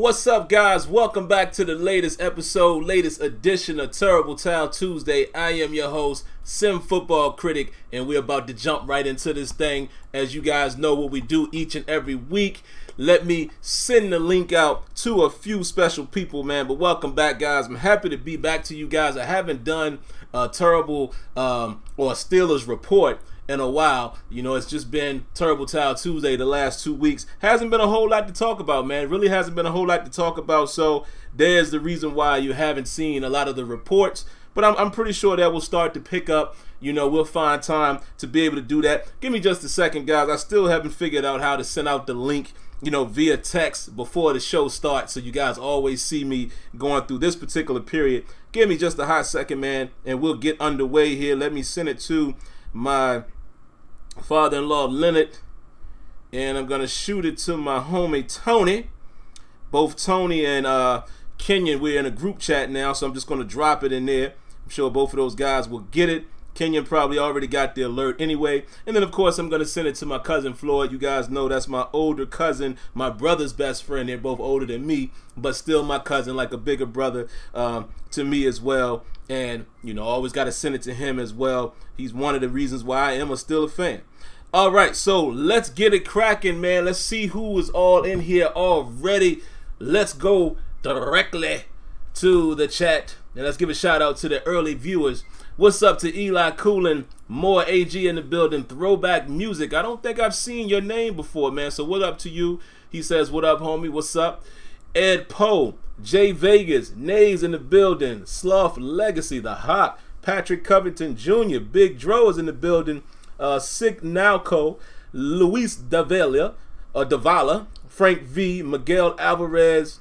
What's up, guys? Welcome back to the latest episode, latest edition of Terrible Town Tuesday. I am your host, Sim Football Critic, and we're about to jump right into this thing. As you guys know what we do each and every week, let me send the link out to a few special people, man. But welcome back, guys. I'm happy to be back to you guys. I haven't done a Terrible or Steelers report in a while. You know, it's just been Terrible Town Tuesday the last 2 weeks. Hasn't been a whole lot to talk about, man. Really hasn't been a whole lot to talk about. So there's the reason why you haven't seen a lot of the reports. But I'm pretty sure that will start to pick up. You know, we'll find time to be able to do that. Give me just a second, guys. I still haven't figured out how to send out the link, you know, via text before the show starts, so you guys always see me going through this particular period. Give me just a hot second, man, and we'll get underway here. Let me send it to my father-in-law, Leonard, and I'm gonna shoot it to my homie Tony. Both Tony and Kenyon, we're in a group chat now, so I'm just gonna drop it in there. I'm sure both of those guys will get it. Kenyon probably already got the alert anyway. And then, of course, I'm going to send it to my cousin Floyd. You guys know that's my older cousin, my brother's best friend. They're both older than me, but still my cousin, like a bigger brother to me as well. And, you know, always got to send it to him as well. He's one of the reasons why I am still a fan. All right, so let's get it cracking, man. Let's see who is all in here already. Let's go directly to the chat. And let's give a shout out to the early viewers. What's up to Eli Coolin, more AG in the building, Throwback Music. I don't think I've seen your name before, man, so what up to you? He says, what up, homie, what's up? Ed Poe, Jay Vegas, Nays in the building, Sloth Legacy, The Hawk, Patrick Covington Jr., Big Dro is in the building, Sick Nowco, Luis Davala, Frank V, Miguel Alvarez,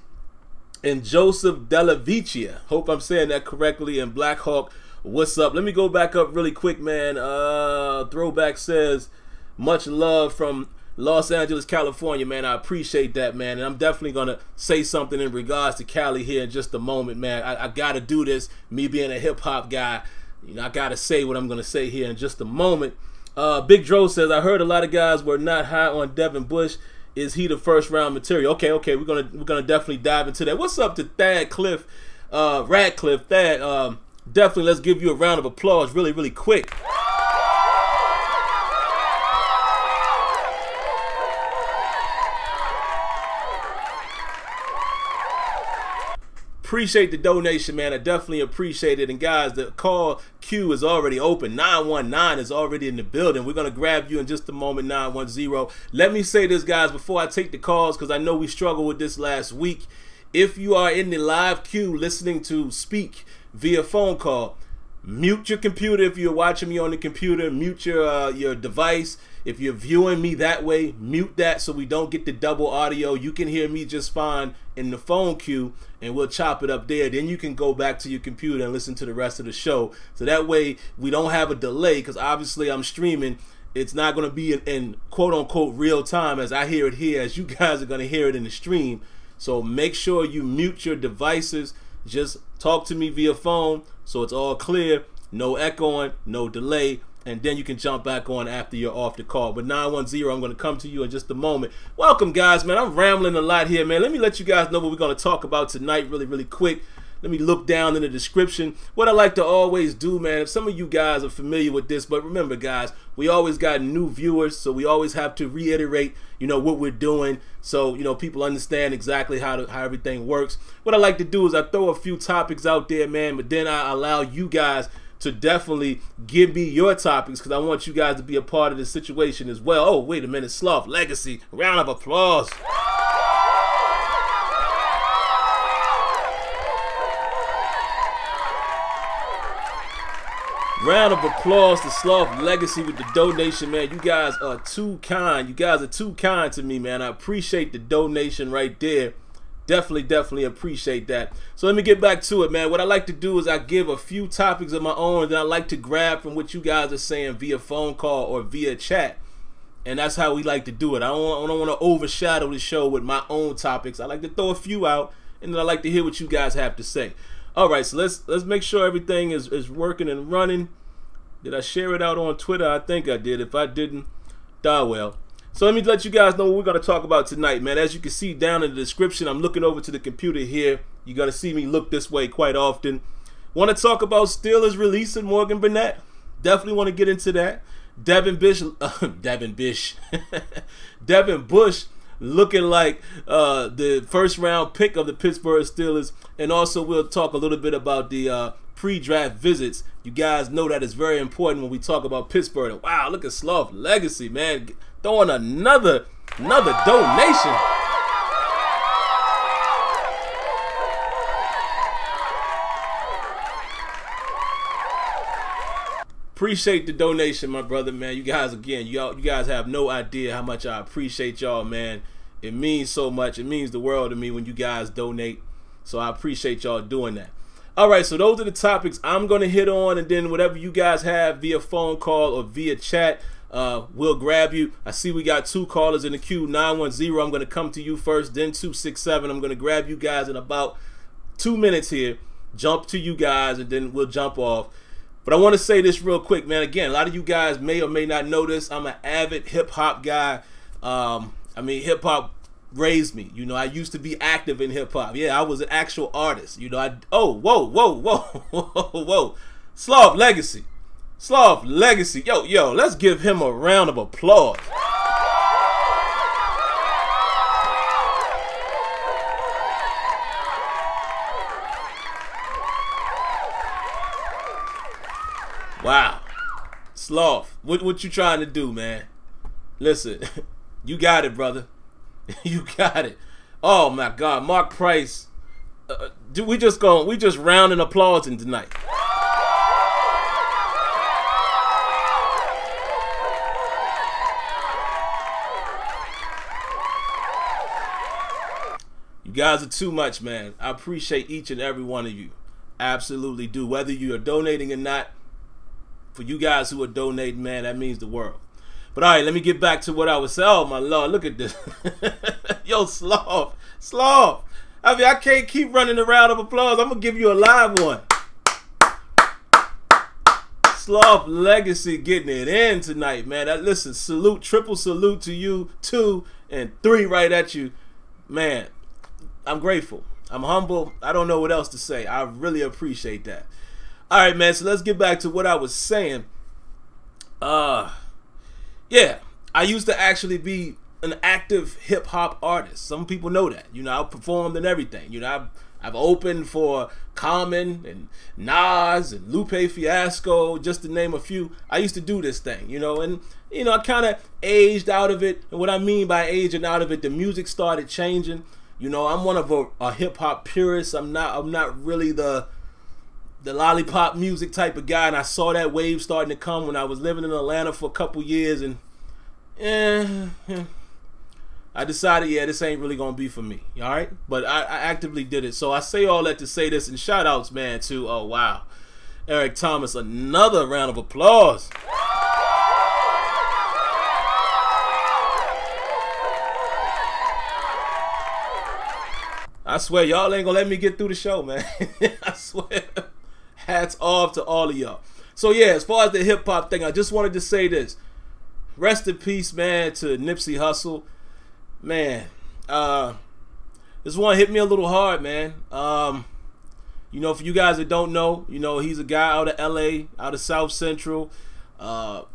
and Joseph Dellavicia. Hope I'm saying that correctly. And Black Hawk, what's up? Let me go back up really quick, man. Throwback says, much love from Los Angeles, California, man. I appreciate that, man. And I'm definitely going to say something in regards to Cali here in just a moment, man. I got to do this. Me being a hip-hop guy, you know, I got to say what I'm going to say here in just a moment. Big Dro says, I heard a lot of guys were not high on Devin Bush. Is he the first round material? Okay, we're gonna definitely dive into that. What's up to Thad Cliff, Radcliffe? Thad, definitely let's give you a round of applause really quick. Appreciate the donation, man. I definitely appreciate it. And guys, the call queue is already open. 919 is already in the building. We're going to grab you in just a moment, 910. Let me say this, guys, before I take the calls, because I know we struggled with this last week. If you are in the live queue listening to speak via phone call, mute your computer. If you're watching me on the computer, mute your device. If you're viewing me that way, mute that so we don't get the double audio. You can hear me just fine in the phone queue, and we'll chop it up there. Then you can go back to your computer and listen to the rest of the show. So that way we don't have a delay, because obviously I'm streaming. It's not going to be in quote-unquote real time as I hear it here, as you guys are going to hear it in the stream. So make sure you mute your devices. Just talk to me via phone so it's all clear. No echoing, no delay. And then you can jump back on after you're off the call. But 910, I'm going to come to you in just a moment. Welcome, guys, man. I'm rambling a lot here, man. Let me let you guys know what we're going to talk about tonight really quick. Let me look down in the description. What I like to always do, man, if some of you guys are familiar with this, but remember, guys, we always got new viewers, so we always have to reiterate, you know, what we're doing, so, you know, people understand exactly how everything works. What I like to do is I throw a few topics out there, man, but then I allow you guys to definitely give me your topics, because I want you guys to be a part of the situation as well. Oh, wait a minute, Sloth Legacy, round of applause. Round of applause to Sloth Legacy with the donation, man. You guys are too kind. You guys are too kind to me, man. I appreciate the donation right there. Definitely appreciate that. So let me get back to it, man. What I like to do is I give a few topics of my own that I like to grab from what you guys are saying via phone call or via chat. And that's how we like to do it. I don't want to overshadow the show with my own topics. I like to throw a few out, and then I like to hear what you guys have to say. All right, so let's make sure everything is working and running. Did I share it out on Twitter? I think I did. If I didn't, well. So let me let you guys know what we're going to talk about tonight, man. As you can see down in the description, I'm looking over to the computer here. You're going to see me look this way quite often. Want to talk about Steelers releasing Morgan Burnett. Definitely want to get into that. Devin Bush Devin Bush looking like the first round pick of the Pittsburgh Steelers. And also we'll talk a little bit about the pre-draft visits. You guys know that is very important when we talk about Pittsburgh. And wow, look at Sloth Legacy, man. Throwing another donation. Appreciate the donation, my brother, man. You guys, again, you guys have no idea how much I appreciate y'all, man. It means so much. It means the world to me when you guys donate. So I appreciate y'all doing that. All right, so those are the topics I'm going to hit on, and then whatever you guys have via phone call or via chat, we'll grab you. I see we got 2 callers in the queue. 910, I'm going to come to you first, then 267. I'm going to grab you guys in about 2 minutes here, jump to you guys, and then we'll jump off. But I want to say this real quick, man. Again, a lot of you guys may or may not know this. I'm an avid hip-hop guy. I mean, hip-hop raised me. You know, I used to be active in hip-hop. Yeah, I was an actual artist. You know, whoa. Sloth Legacy. Sloth Legacy. Yo, let's give him a round of applause. Wow. Sloth, what you trying to do, man? Listen, you got it, brother. You got it. Oh my God, Mark Price. We just rounding applauding tonight. You guys are too much, man. I appreciate each and every one of you. Absolutely do. Whether you are donating or not, for you guys who are donating, man, that means the world. But all right, let me get back to what I was saying. Oh my Lord, look at this. Yo, Sloth. I mean, I can't keep running a round of applause. I'm gonna give you a live one. Sloth Legacy getting it in tonight, man. Listen, salute, triple salute to you, 2 and 3 right at you, man. I'm grateful. I'm humble. I don't know what else to say. I really appreciate that. All right, man, so let's get back to what I was saying. Yeah, I used to actually be an active hip-hop artist. Some people know that. You know, I performed and everything. You know, I've opened for Common and Nas and Lupe Fiasco, just to name a few. I used to do this thing, you know, and, you know, I kind of aged out of it. And what I mean by aging out of it, the music started changing. You know, I'm one of a hip-hop purist. I'm not really the lollipop music type of guy, and I saw that wave starting to come when I was living in Atlanta for a couple years, and I decided, yeah, this ain't really gonna be for me. All right, but I actively did it. So I say all that to say this, and shout outs, man, to oh wow, Eric Thomas, another round of applause. I swear, y'all ain't gonna let me get through the show, man. I swear. Hats off to all of y'all. So yeah, as far as the hip hop thing, I just wanted to say this. Rest in peace, man, to Nipsey Hussle. Man, this one hit me a little hard, man. You know, for you guys that don't know, you know, he's a guy out of LA, out of South Central.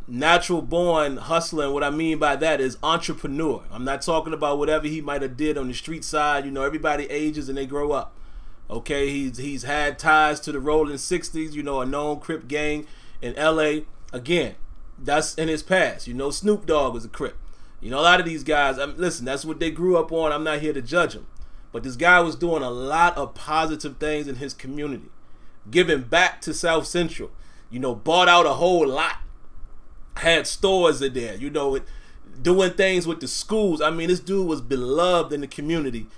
Natural born hustler, and what I mean by that is entrepreneur. I'm not talking about whatever he might have did on the street side. You know, everybody ages and they grow up. Okay, he's had ties to the Rolling 60s, you know, a known Crip gang in LA. Again, that's in his past. You know, Snoop Dogg was a Crip. You know, a lot of these guys, listen, that's what they grew up on. I'm not here to judge them. But this guy was doing a lot of positive things in his community. Giving back to South Central. You know, bought out a whole lot. Had stores in there, you know, doing things with the schools. I mean, this dude was beloved in the community.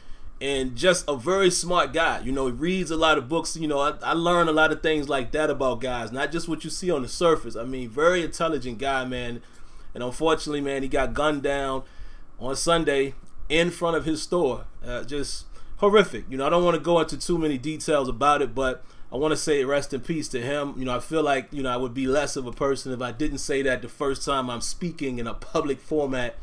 And just a very smart guy. You know, he reads a lot of books. You know, I learned a lot of things like that about guys. Not just what you see on the surface. I mean, very intelligent guy, man. And unfortunately, man, he got gunned down on Sunday in front of his store. Just horrific. You know, I don't want to go into too many details about it, but I want to say rest in peace to him. You know, I feel like, you know, I would be less of a person if I didn't say that the first time I'm speaking in a public format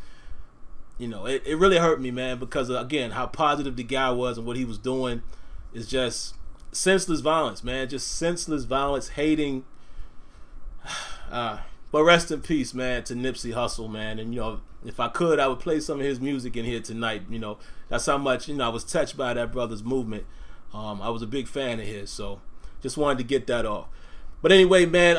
you know, it really hurt me, man, because again, how positive the guy was and what he was doing is just senseless violence, man. Just senseless violence, hating. But rest in peace, man, to Nipsey Hussle, man. And, you know, if I could, I would play some of his music in here tonight. You know, that's how much, you know, I was touched by that brother's movement. I was a big fan of his, so just wanted to get that off. But anyway, man,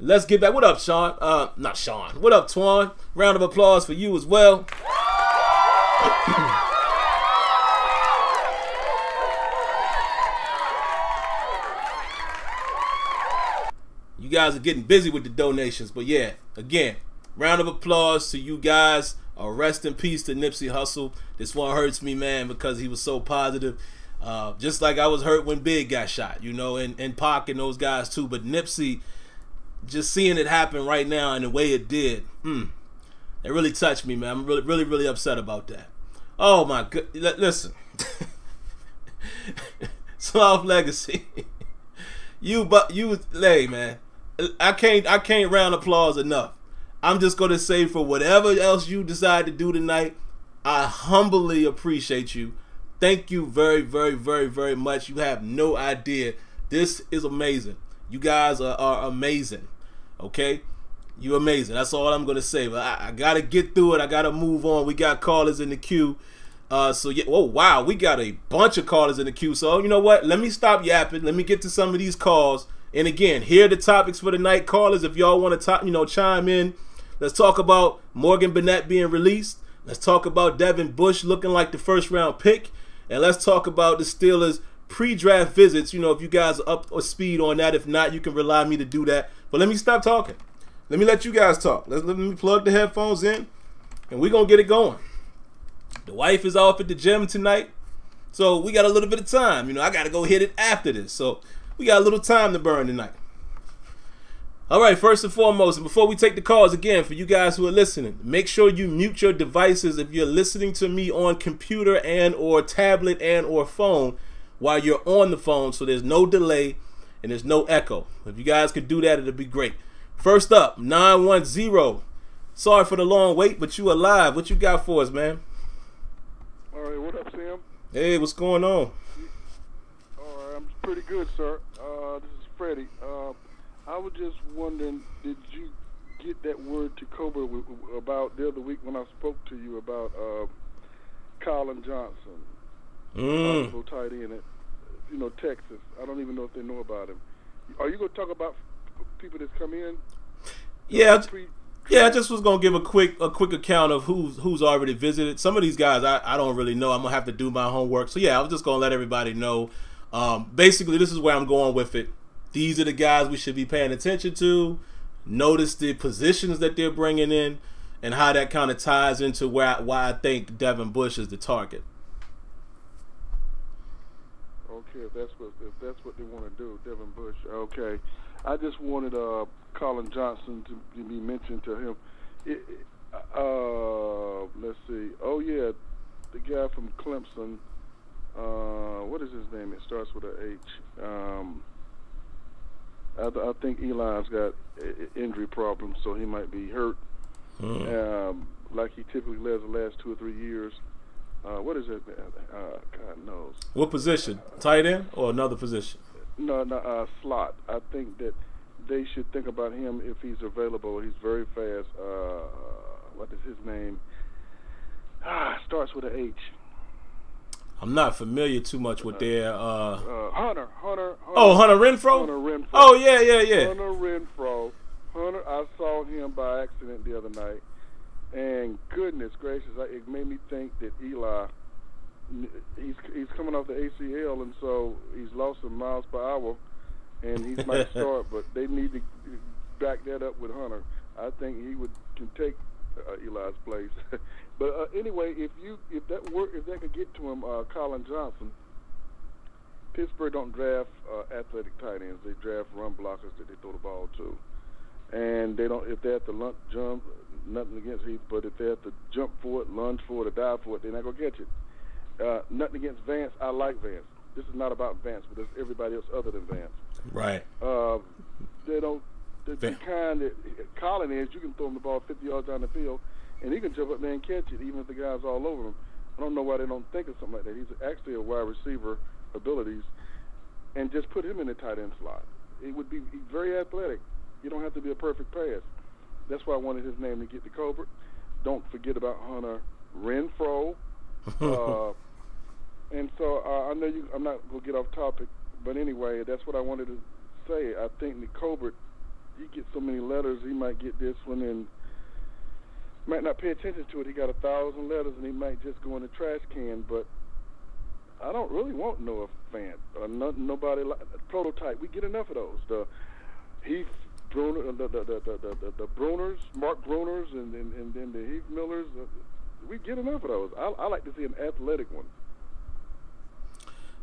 let's get back. What up, Sean? Not Sean. What up, Twan? Round of applause for you as well. You guys are getting busy with the donations, but yeah, again, round of applause to you guys. Rest in peace to Nipsey Hussle. This one hurts me, man, because he was so positive. Just like I was hurt when Big got shot, you know, and Pac and those guys too. But Nipsey, just seeing it happen right now and the way it did, it really touched me, man. I'm really upset about that. Oh my good, listen, Soft Legacy, you lay, man. I can't round applause enough. I'm just gonna say, for whatever else you decide to do tonight, I humbly appreciate you. Thank you very much. You have no idea. This is amazing. You guys are amazing. Okay? You're amazing. That's all I'm gonna say. But I gotta get through it. I gotta move on. We got callers in the queue. So yeah, oh wow, we got a bunch of callers in the queue. So you know what? Let me stop yapping. Let me get to some of these calls. And again, here are the topics for the night, callers. If y'all want to chime in, let's talk about Morgan Burnett being released. Let's talk about Devin Bush looking like the first-round pick, and let's talk about the Steelers pre-draft visits. You know, if you guys are up or speed on that. If not, you can rely on me to do that. But let me stop talking. Let me let you guys talk. Let me plug the headphones in, and we're gonna get it going. The wife is off at the gym tonight, so we got a little bit of time. You know, I gotta go hit it after this, so we got a little time to burn tonight. All right, first and foremost, and before we take the calls, again, for you guys who are listening, make sure you mute your devices if you're listening to me on computer and or tablet and or phone while you're on the phone, so there's no delay and there's no echo. If you guys could do that, it'd be great. First up, 910. Sorry for the long wait, but you are live. What you got for us, man? All right, what up, Sam? Hey, what's going on? All right, I'm pretty good, sir. This is Freddie. I was just wondering, did you get that word to Cobra about the other week when I spoke to you about Colin Johnson, hospital tight end at, Texas? I don't even know if they know about him. Are you going to talk about people that's come in? Yeah, I just was gonna give a quick account of who's already visited. Some of these guys I don't really know. I'm gonna have to do my homework. So yeah, I was just gonna let everybody know. Basically, this is where I'm going with it. These are the guys we should be paying attention to. Notice the positions that they're bringing in, and how that kind of ties into why I think Devin Bush is the target. Okay, if that's what they want to do, Devin Bush. Okay, I just wanted Colin Johnson to be mentioned to him. Let's see. Oh yeah, the guy from Clemson. What is his name? It starts with a H. I think Eli's got injury problems, so he might be hurt. Like he typically does the last 2 or 3 years. What is it? God knows. What position? Tight end or another position? No, slot. I think that they should think about him if he's available. He's very fast. What is his name? Starts with an H. I'm not familiar too much with their Hunter. Oh, Hunter Renfro? Hunter Renfro. Oh, yeah. Hunter Renfro. I saw him by accident the other night, and goodness gracious, it made me think that Eli, he's coming off the ACL, and so he's lost some miles per hour, and he might start, but they need to back that up with Hunter. I think he can take Eli's place. But anyway, if that could get to him, Colin Johnson. Pittsburgh don't draft athletic tight ends; they draft run blockers that they throw the ball to. And they don't. If they have to jump, nothing against Heath, but if they have to jump for it, lunge for it, or dive for it, they're not gonna catch it. Nothing against Vance. I like Vance. This is not about Vance, but it's everybody else other than Vance. Right. They don't. The kind that Colin is, you can throw him the ball 50 yards down the field, and he can jump up there and catch it, even if the guy's all over him. I don't know why they don't think of something like that. He's actually a wide receiver abilities, and just put him in the tight end slot. It would be very athletic. You don't have to be a perfect pass. That's why I wanted his name to get to Colbert. Don't forget about Hunter Renfrow. And so I know I'm not going to get off topic, but anyway, that's what I wanted to say. I think that Colbert, he gets so many letters, he might get this one and might not pay attention to it. He got 1,000 letters, and he might just go in the trash can. But I don't really want Noah Fant. Nobody prototype. We get enough of those. The Heath Bruner, the Bruners, Mark Bruners, and then the Heath Millers. We get enough of those. I like to see an athletic one.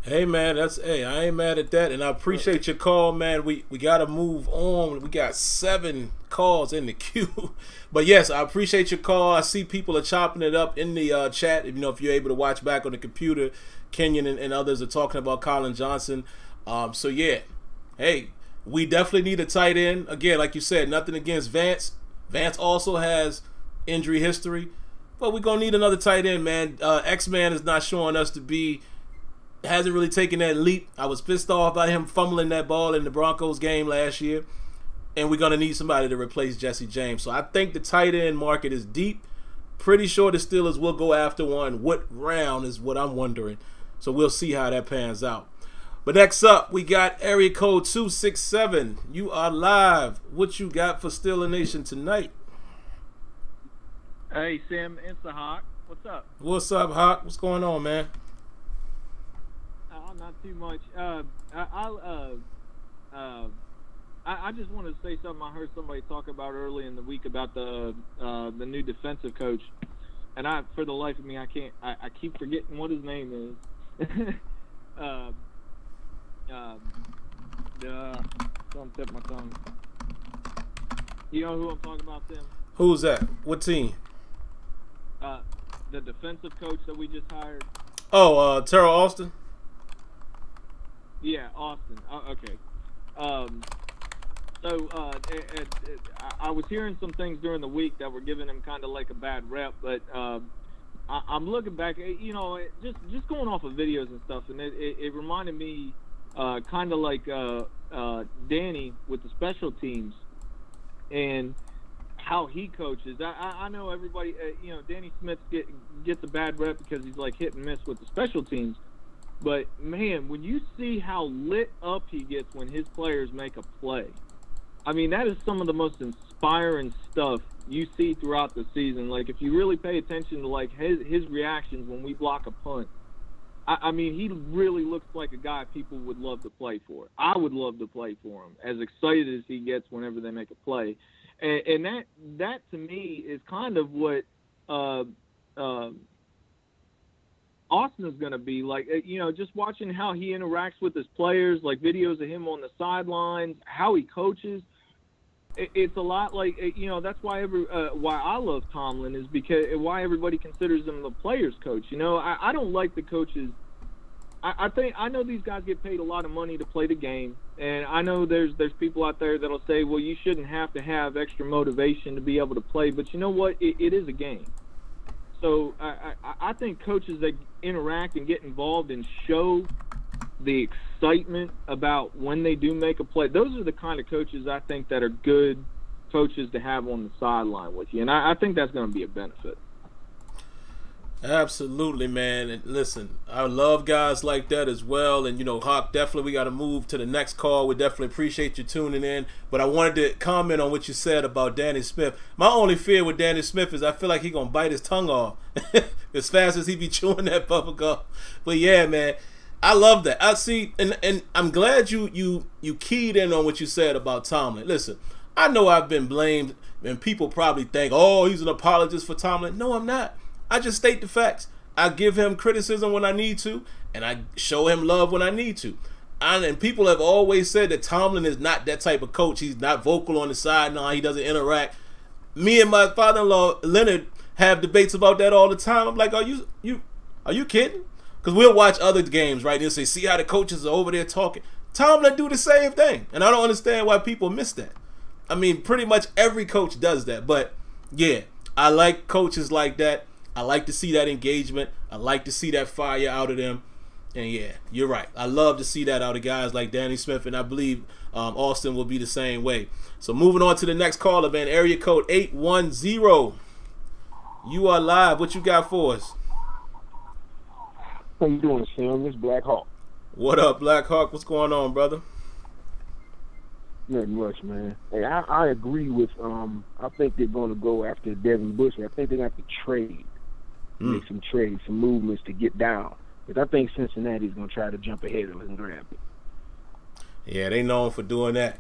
Hey man, I ain't mad at that, and I appreciate your call, man. We gotta move on. We got 7 calls in the queue, but yes, I appreciate your call. I see people are chopping it up in the chat. You know, if you're able to watch back on the computer, Kenyon and others are talking about Colin Johnson. So yeah, hey, we definitely need a tight end. Again, like you said, nothing against Vance. Vance also has injury history, but we're gonna need another tight end, man. X-Man is not showing us to be. Hasn't really taken that leap. I was pissed off by him fumbling that ball in the Broncos game last year, and we're going to need somebody to replace Jesse James. So I think the tight end market is deep. Pretty sure the Steelers will go after one. What round is what I'm wondering. So we'll see how that pans out. But next up, we got area code 267. You are live. What you got for Steeler Nation tonight? Hey, Sim, it's the Hawk. What's up? What's up, Hawk? What's going on, man? Not too much. I just wanted to say something I heard somebody talk about early in the week about the new defensive coach, and for the life of me, I keep forgetting what his name is. Don't tip my tongue. You know who I'm talking about, Tim? Who's that? What team? The defensive coach that we just hired. Oh, Terrell Austin. Yeah, Austin. Okay. I was hearing some things during the week that were giving him kind of like a bad rep, but I'm looking back, you know, just going off of videos and stuff, and it reminded me kind of like Danny with the special teams and how he coaches. I know everybody, you know, Danny Smith gets a bad rep because he's like hit and miss with the special teams. But, man, when you see how lit up he gets when his players make a play, I mean, that is some of the most inspiring stuff you see throughout the season. Like, if you really pay attention to, like, his reactions when we block a punt, I mean, he really looks like a guy people would love to play for. I would love to play for him, as excited as he gets whenever they make a play. And that to me, is kind of what Austin is going to be like, you know, just watching how he interacts with his players, like videos of him on the sidelines, how he coaches. It's a lot like, you know, that's why why I love Tomlin is because why everybody considers him the players coach. You know, I don't like the coaches. I know these guys get paid a lot of money to play the game, and I know there's people out there that'll say, well, you shouldn't have to have extra motivation to be able to play, but you know what? It is a game. So I think coaches that interact and get involved and show the excitement about when they do make a play, those are the kind of coaches I think that are good coaches to have on the sideline with you. And I think that's going to be a benefit. Absolutely, man. And listen, I love guys like that as well. And, you know, Hawk, definitely we got to move to the next call. We definitely appreciate you tuning in. But I wanted to comment on what you said about Danny Smith. My only fear with Danny Smith is I feel like he's going to bite his tongue off as fast as he be chewing that bubble gum. But, yeah, man, I love that. I see, and I'm glad you keyed in on what you said about Tomlin. Listen, I know I've been blamed, and people probably think, oh, he's an apologist for Tomlin. No, I'm not. I just state the facts. I give him criticism when I need to, and I show him love when I need to. And people have always said that Tomlin is not that type of coach. He's not vocal on the sideline. He doesn't interact. Me and my father-in-law, Leonard, have debates about that all the time. I'm like, are you kidding? Because we'll watch other games, right? They'll say, see how the coaches are over there talking. Tomlin do the same thing. And I don't understand why people miss that. I mean, pretty much every coach does that. But, yeah. I like coaches like that. I like to see that engagement. I like to see that fire out of them. And yeah, you're right. I love to see that out of guys like Danny Smith, and I believe Austin will be the same way. So moving on to the next caller, man. Area code 810. You are live. What you got for us? How you doing, Sam? This is Black Hawk. What up, Black Hawk? What's going on, brother? Nothing much, man. Hey, I agree with. I think they're going to go after Devin Bush. I think they're going to have to trade, make some trades, some movements to get down. Because I think Cincinnati's going to try to jump ahead of us and grab it. Yeah, they known for doing that.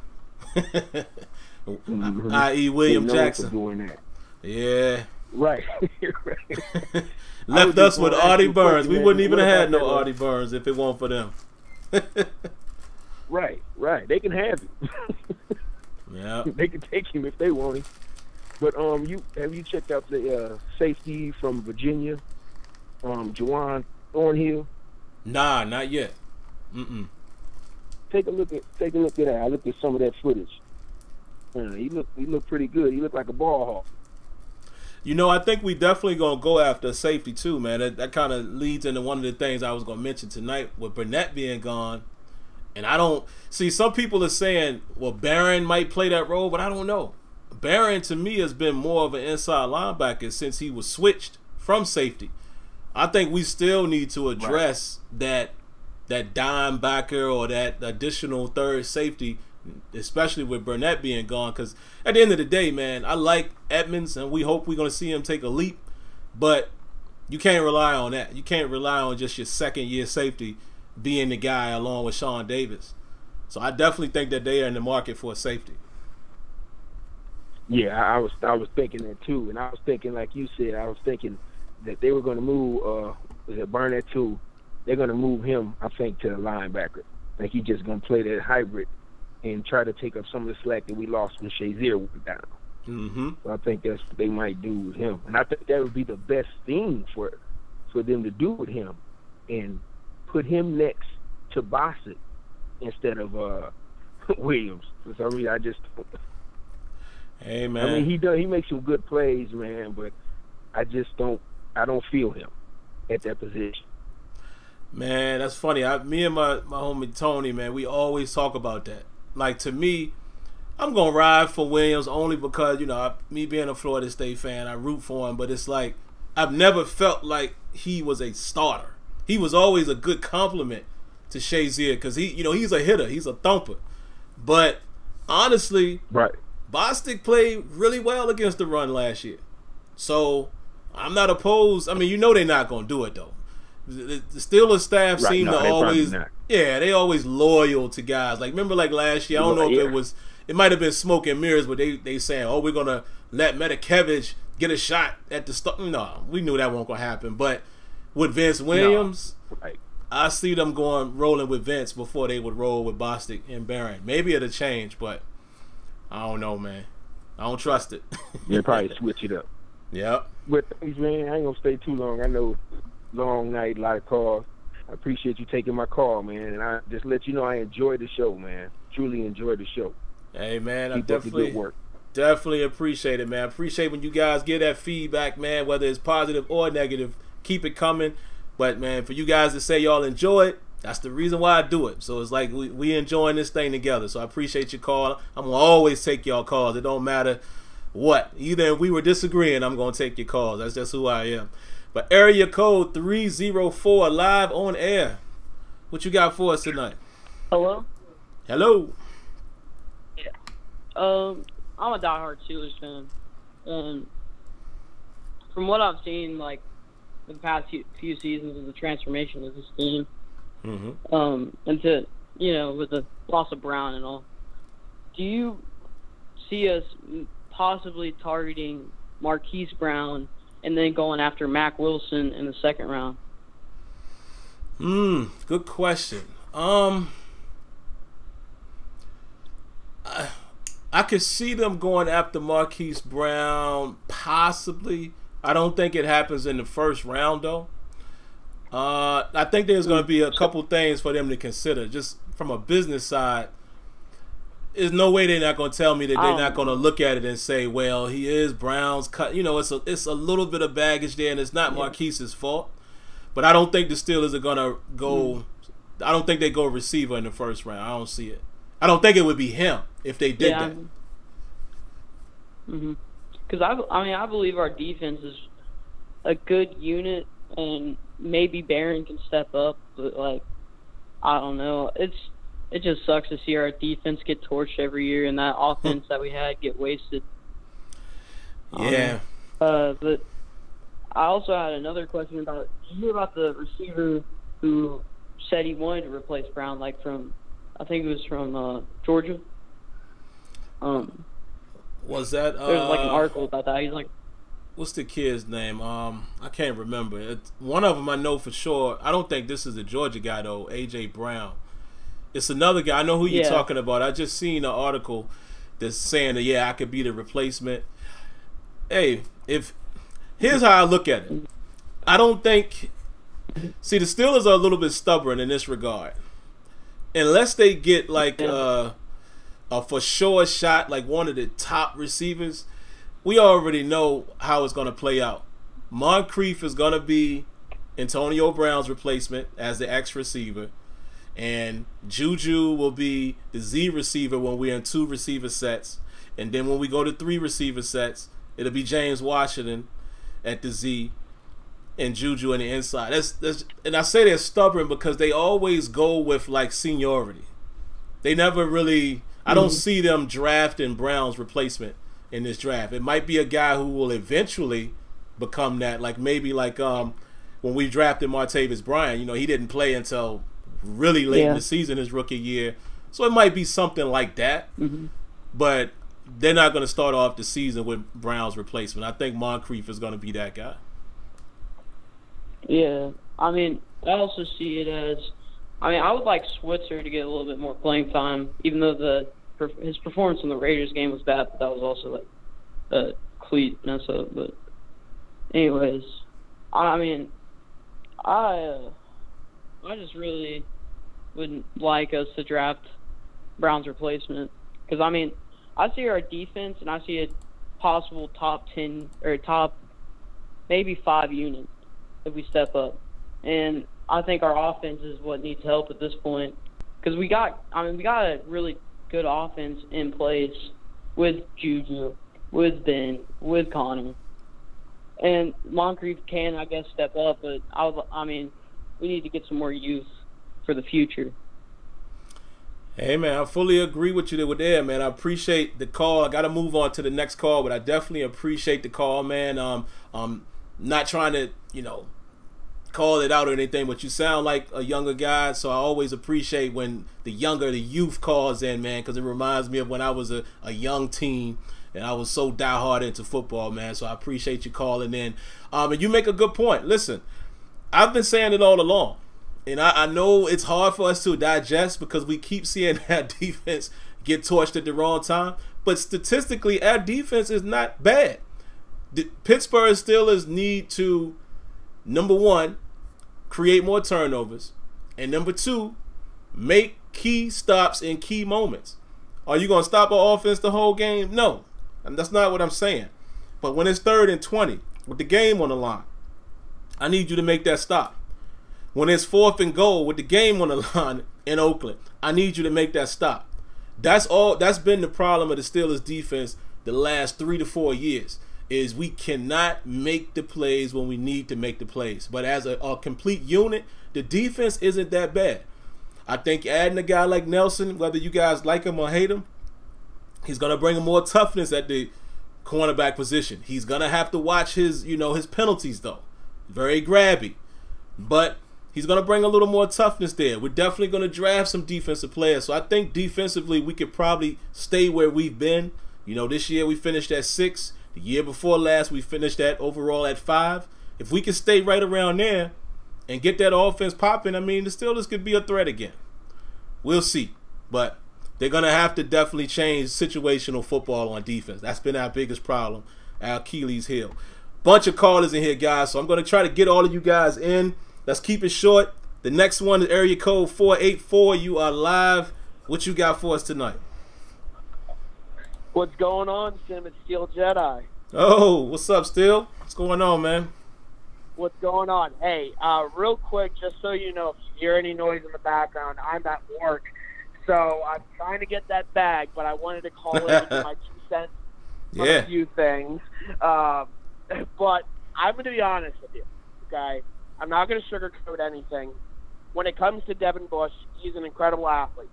I.e. William Jackson. For doing that. Yeah. Right. Left us with Artie Burns. We wouldn't even have had no Artie Burns if it weren't for them. Right. They can have him. Yeah. They can take him if they want him. But have you checked out the safety from Virginia, Juwan Thornhill? Nah, not yet. Take a look at that. I looked at some of that footage. He looked pretty good. He looked like a ball hawk. You know, I think we definitely gonna go after safety too, man. That kind of leads into one of the things I was gonna mention tonight with Burnett being gone. And I don't see, some people are saying, well, Barron might play that role, but I don't know. Barron to me has been more of an inside linebacker since he was switched from safety. I think we still need to address that dime backer or that additional third safety, especially with Burnett being gone, because at the end of the day, man, I like Edmonds, and we hope we're going to see him take a leap, but you can't rely on that. You can't rely on just your second-year safety being the guy along with Sean Davis. So I definitely think that they are in the market for a safety. Yeah, I was thinking that too, and I was thinking, like you said, I was thinking that they were going to move Burnett too. They're going to move him, I think, to the linebacker. Like he's just going to play that hybrid and try to take up some of the slack that we lost when Shazier went down. So I think that's what they might do with him. And I think that would be the best thing for them to do with him, and put him next to Bossett instead of Williams. For some reason, I just hey, man. I mean, he makes some good plays, man, but I don't feel him at that position. Man, that's funny. Me and my homie Tony, man, we always talk about that. Like, to me, I'm going to ride for Williams only because, you know, me being a Florida State fan, I root for him. But it's like, I've never felt like he was a starter. He was always a good compliment to Shazier because he's a hitter. He's a thumper. But honestly, Bostic played really well against the run last year. So I'm not opposed. I mean, you know they're not going to do it, though. The Steelers staff seem to always, they always loyal to guys. Like, remember, like last year, I don't know if it might have been smoke and mirrors, but they saying, oh, we're gonna let Metakevich get a shot at the start. No, we knew that wasn't gonna happen. But with Vince Williams, I see them rolling with Vince before they would roll with Bostic and Barron. Maybe it'll change, but I don't know, man. I don't trust it. They'll probably switch it up. Yep. But thanks, man. I ain't gonna stay too long. I know. Long night, a lot of calls. I appreciate you taking my call, man. And I just let you know I enjoy the show, man. Truly enjoy the show. Hey, man, I Keep up the good work. Definitely appreciate it, man. I appreciate when you guys get that feedback, man, whether it's positive or negative. Keep it coming. But, man, for you guys to say y'all enjoy it, that's the reason why I do it. So it's like we enjoying this thing together. So I appreciate your call. I'm going to always take y'all calls. It don't matter what. Either if we were disagreeing, I'm going to take your calls. That's just who I am. But area code 304 live on air. What you got for us tonight? Hello? Hello. Yeah. I'm a diehard Steelers fan. And from what I've seen, like, the past few seasons of the transformation of this team, and to, with the loss of Brown and all, do you see us possibly targeting Marquise Brown and then going after Mack Wilson in the second round? Good question. I could see them going after Marquise Brown, possibly. I don't think it happens in the first round, though. I think there's going to be a couple things for them to consider, just from a business side. there's no way they're not going to tell me that they're not going to look at it and say, well, he is Brown's cut. You know, it's a little bit of baggage there, and it's not Marquise's fault. But I don't think the Steelers are going to go I don't think they go receiver in the first round. I don't see it. I don't think it would be him if they did that. Because I believe our defense is a good unit, and maybe Barron can step up, but like, I don't know. It just sucks to see our defense get torched every year, and that offense that we had get wasted. Yeah. But I also had another question about. Did you hear about the receiver who said he wanted to replace Brown, like from, I think it was from Georgia. Was that? There's like an article about that. He's like, what's the kid's name? I can't remember. One of them I know for sure. I don't think this is the Georgia guy though. AJ Brown. It's another guy. I know who you're talking about. I just seen an article that's saying that I could be the replacement. Hey, here's how I look at it. I don't think. See, the Steelers are a little bit stubborn in this regard. Unless they get like a for sure shot, like one of the top receivers, we already know how it's going to play out. Moncrief is going to be Antonio Brown's replacement as the X receiver, and Juju will be the Z receiver when we're in 2 receiver sets, and then when we go to 3 receiver sets, it'll be James Washington at the Z and Juju on the inside. And I say they're stubborn because they always go with like seniority. They never really. I don't see them drafting Brown's replacement in this draft. It might be a guy who will eventually become that. Like maybe like when we drafted Martavis Bryant, you know, he didn't play until really late in the season, his rookie year. So it might be something like that. But they're not going to start off the season with Brown's replacement. I think Moncrief is going to be that guy. Yeah, I mean, I also see it as, I would like Switzer to get a little bit more playing time, even though his performance in the Raiders game was bad, but that was also like a cleat mess up. But anyways, I mean, I just really wouldn't like us to draft Brown's replacement, because I mean, I see our defense and I see a possible top 10 or top maybe 5 unit if we step up, and I think our offense is what needs help at this point, because we got a really good offense in place with Juju, with Ben, with Connor, and Moncrief can, I guess, step up, but we need to get some more youth for the future. Hey man, I fully agree with you there, man. I appreciate the call. I got to move on to the next call, but I definitely appreciate the call, man. Not trying to, call it out or anything, but you sound like a younger guy, so I always appreciate when the youth calls in, man, because it reminds me of when I was a young teen and I was so diehard into football, man. So I appreciate you calling in. And you make a good point. Listen, I've been saying it all along, and I know it's hard for us to digest because we keep seeing our defense get torched at the wrong time, but statistically, our defense is not bad. The Pittsburgh Steelers need to, number one, create more turnovers, and number 2, make key stops in key moments. Are you going to stop our offense the whole game? No, and that's not what I'm saying. But when it's 3rd and 20 with the game on the line, I need you to make that stop. When it's 4th and goal with the game on the line in Oakland, I need you to make that stop. That's been the problem of the Steelers defense the last 3 to 4 years. Is we cannot make the plays when we need to make the plays. But as a complete unit, the defense isn't that bad. I think adding a guy like Nelson, whether you guys like him or hate him, he's going to bring more toughness at the cornerback position. He's going to have to watch his penalties, though. Very grabby. But he's going to bring a little more toughness there. We're definitely going to draft some defensive players. So I think defensively we could probably stay where we've been. This year we finished at 6. The year before last, we finished that overall at 5. If we can stay right around there and get that offense popping, the Steelers could be a threat again. We'll see. But they're going to have to definitely change situational football on defense. That's been our biggest problem, our Achilles heel. Bunch of callers in here, guys, so I'm going to try to get all of you guys in. Let's keep it short. The next one is area code 484. You are live. What you got for us tonight? What's going on, Sim? It's Steel Jedi. Oh, what's up, Steel? What's going on, man? What's going on? Hey, real quick, just so you know, if you hear any noise in the background, I'm at work. So I'm trying to get that bag, but I wanted to call in and give my 2 cents on a few things. But I'm going to be honest with you, okay? I'm not going to sugarcoat anything. When it comes to Devin Bush, he's an incredible athlete.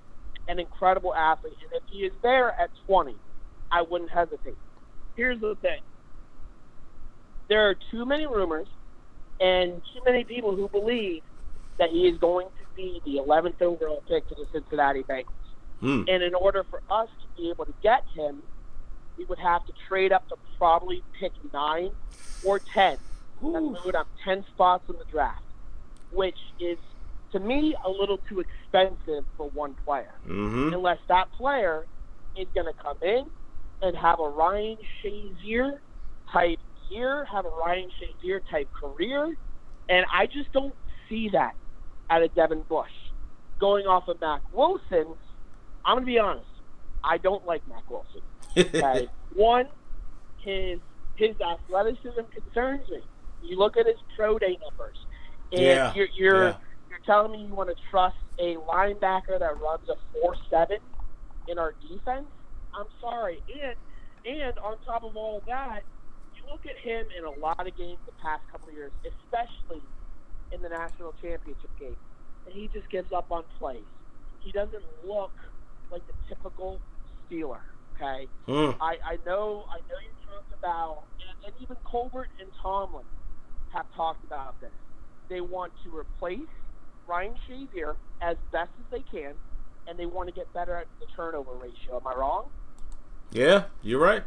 An incredible athlete. And if he is there at 20, I wouldn't hesitate. Here's the thing. There are too many rumors and too many people who believe that he is going to be the 11th overall pick to the Cincinnati Bengals. And in order for us to be able to get him, we would have to trade up to probably pick 9 or 10. That's moving up 10 spots in the draft, which is, to me, a little too expensive for one player. Unless that player is going to come in and have a Ryan Shazier type year, have a Ryan Shazier type career, and I just don't see that out of Devin Bush. Going off of Mac Wilson, I'm going to be honest, I don't like Mac Wilson. Okay? One, his athleticism concerns me. You look at his pro day numbers, and you're telling me you want to trust a linebacker that runs a 4.7 in our defense? I'm sorry. And on top of all that, you look at him in a lot of games the past couple of years, especially in the national championship game, and he just gives up on plays. He doesn't look like the typical Steeler. Okay, I know you talked about, and even Colbert and Tomlin have talked about this. They want to replace Ryan Shazier as best as they can, and they want to get better at the turnover ratio. Am I wrong? Yeah, you're right.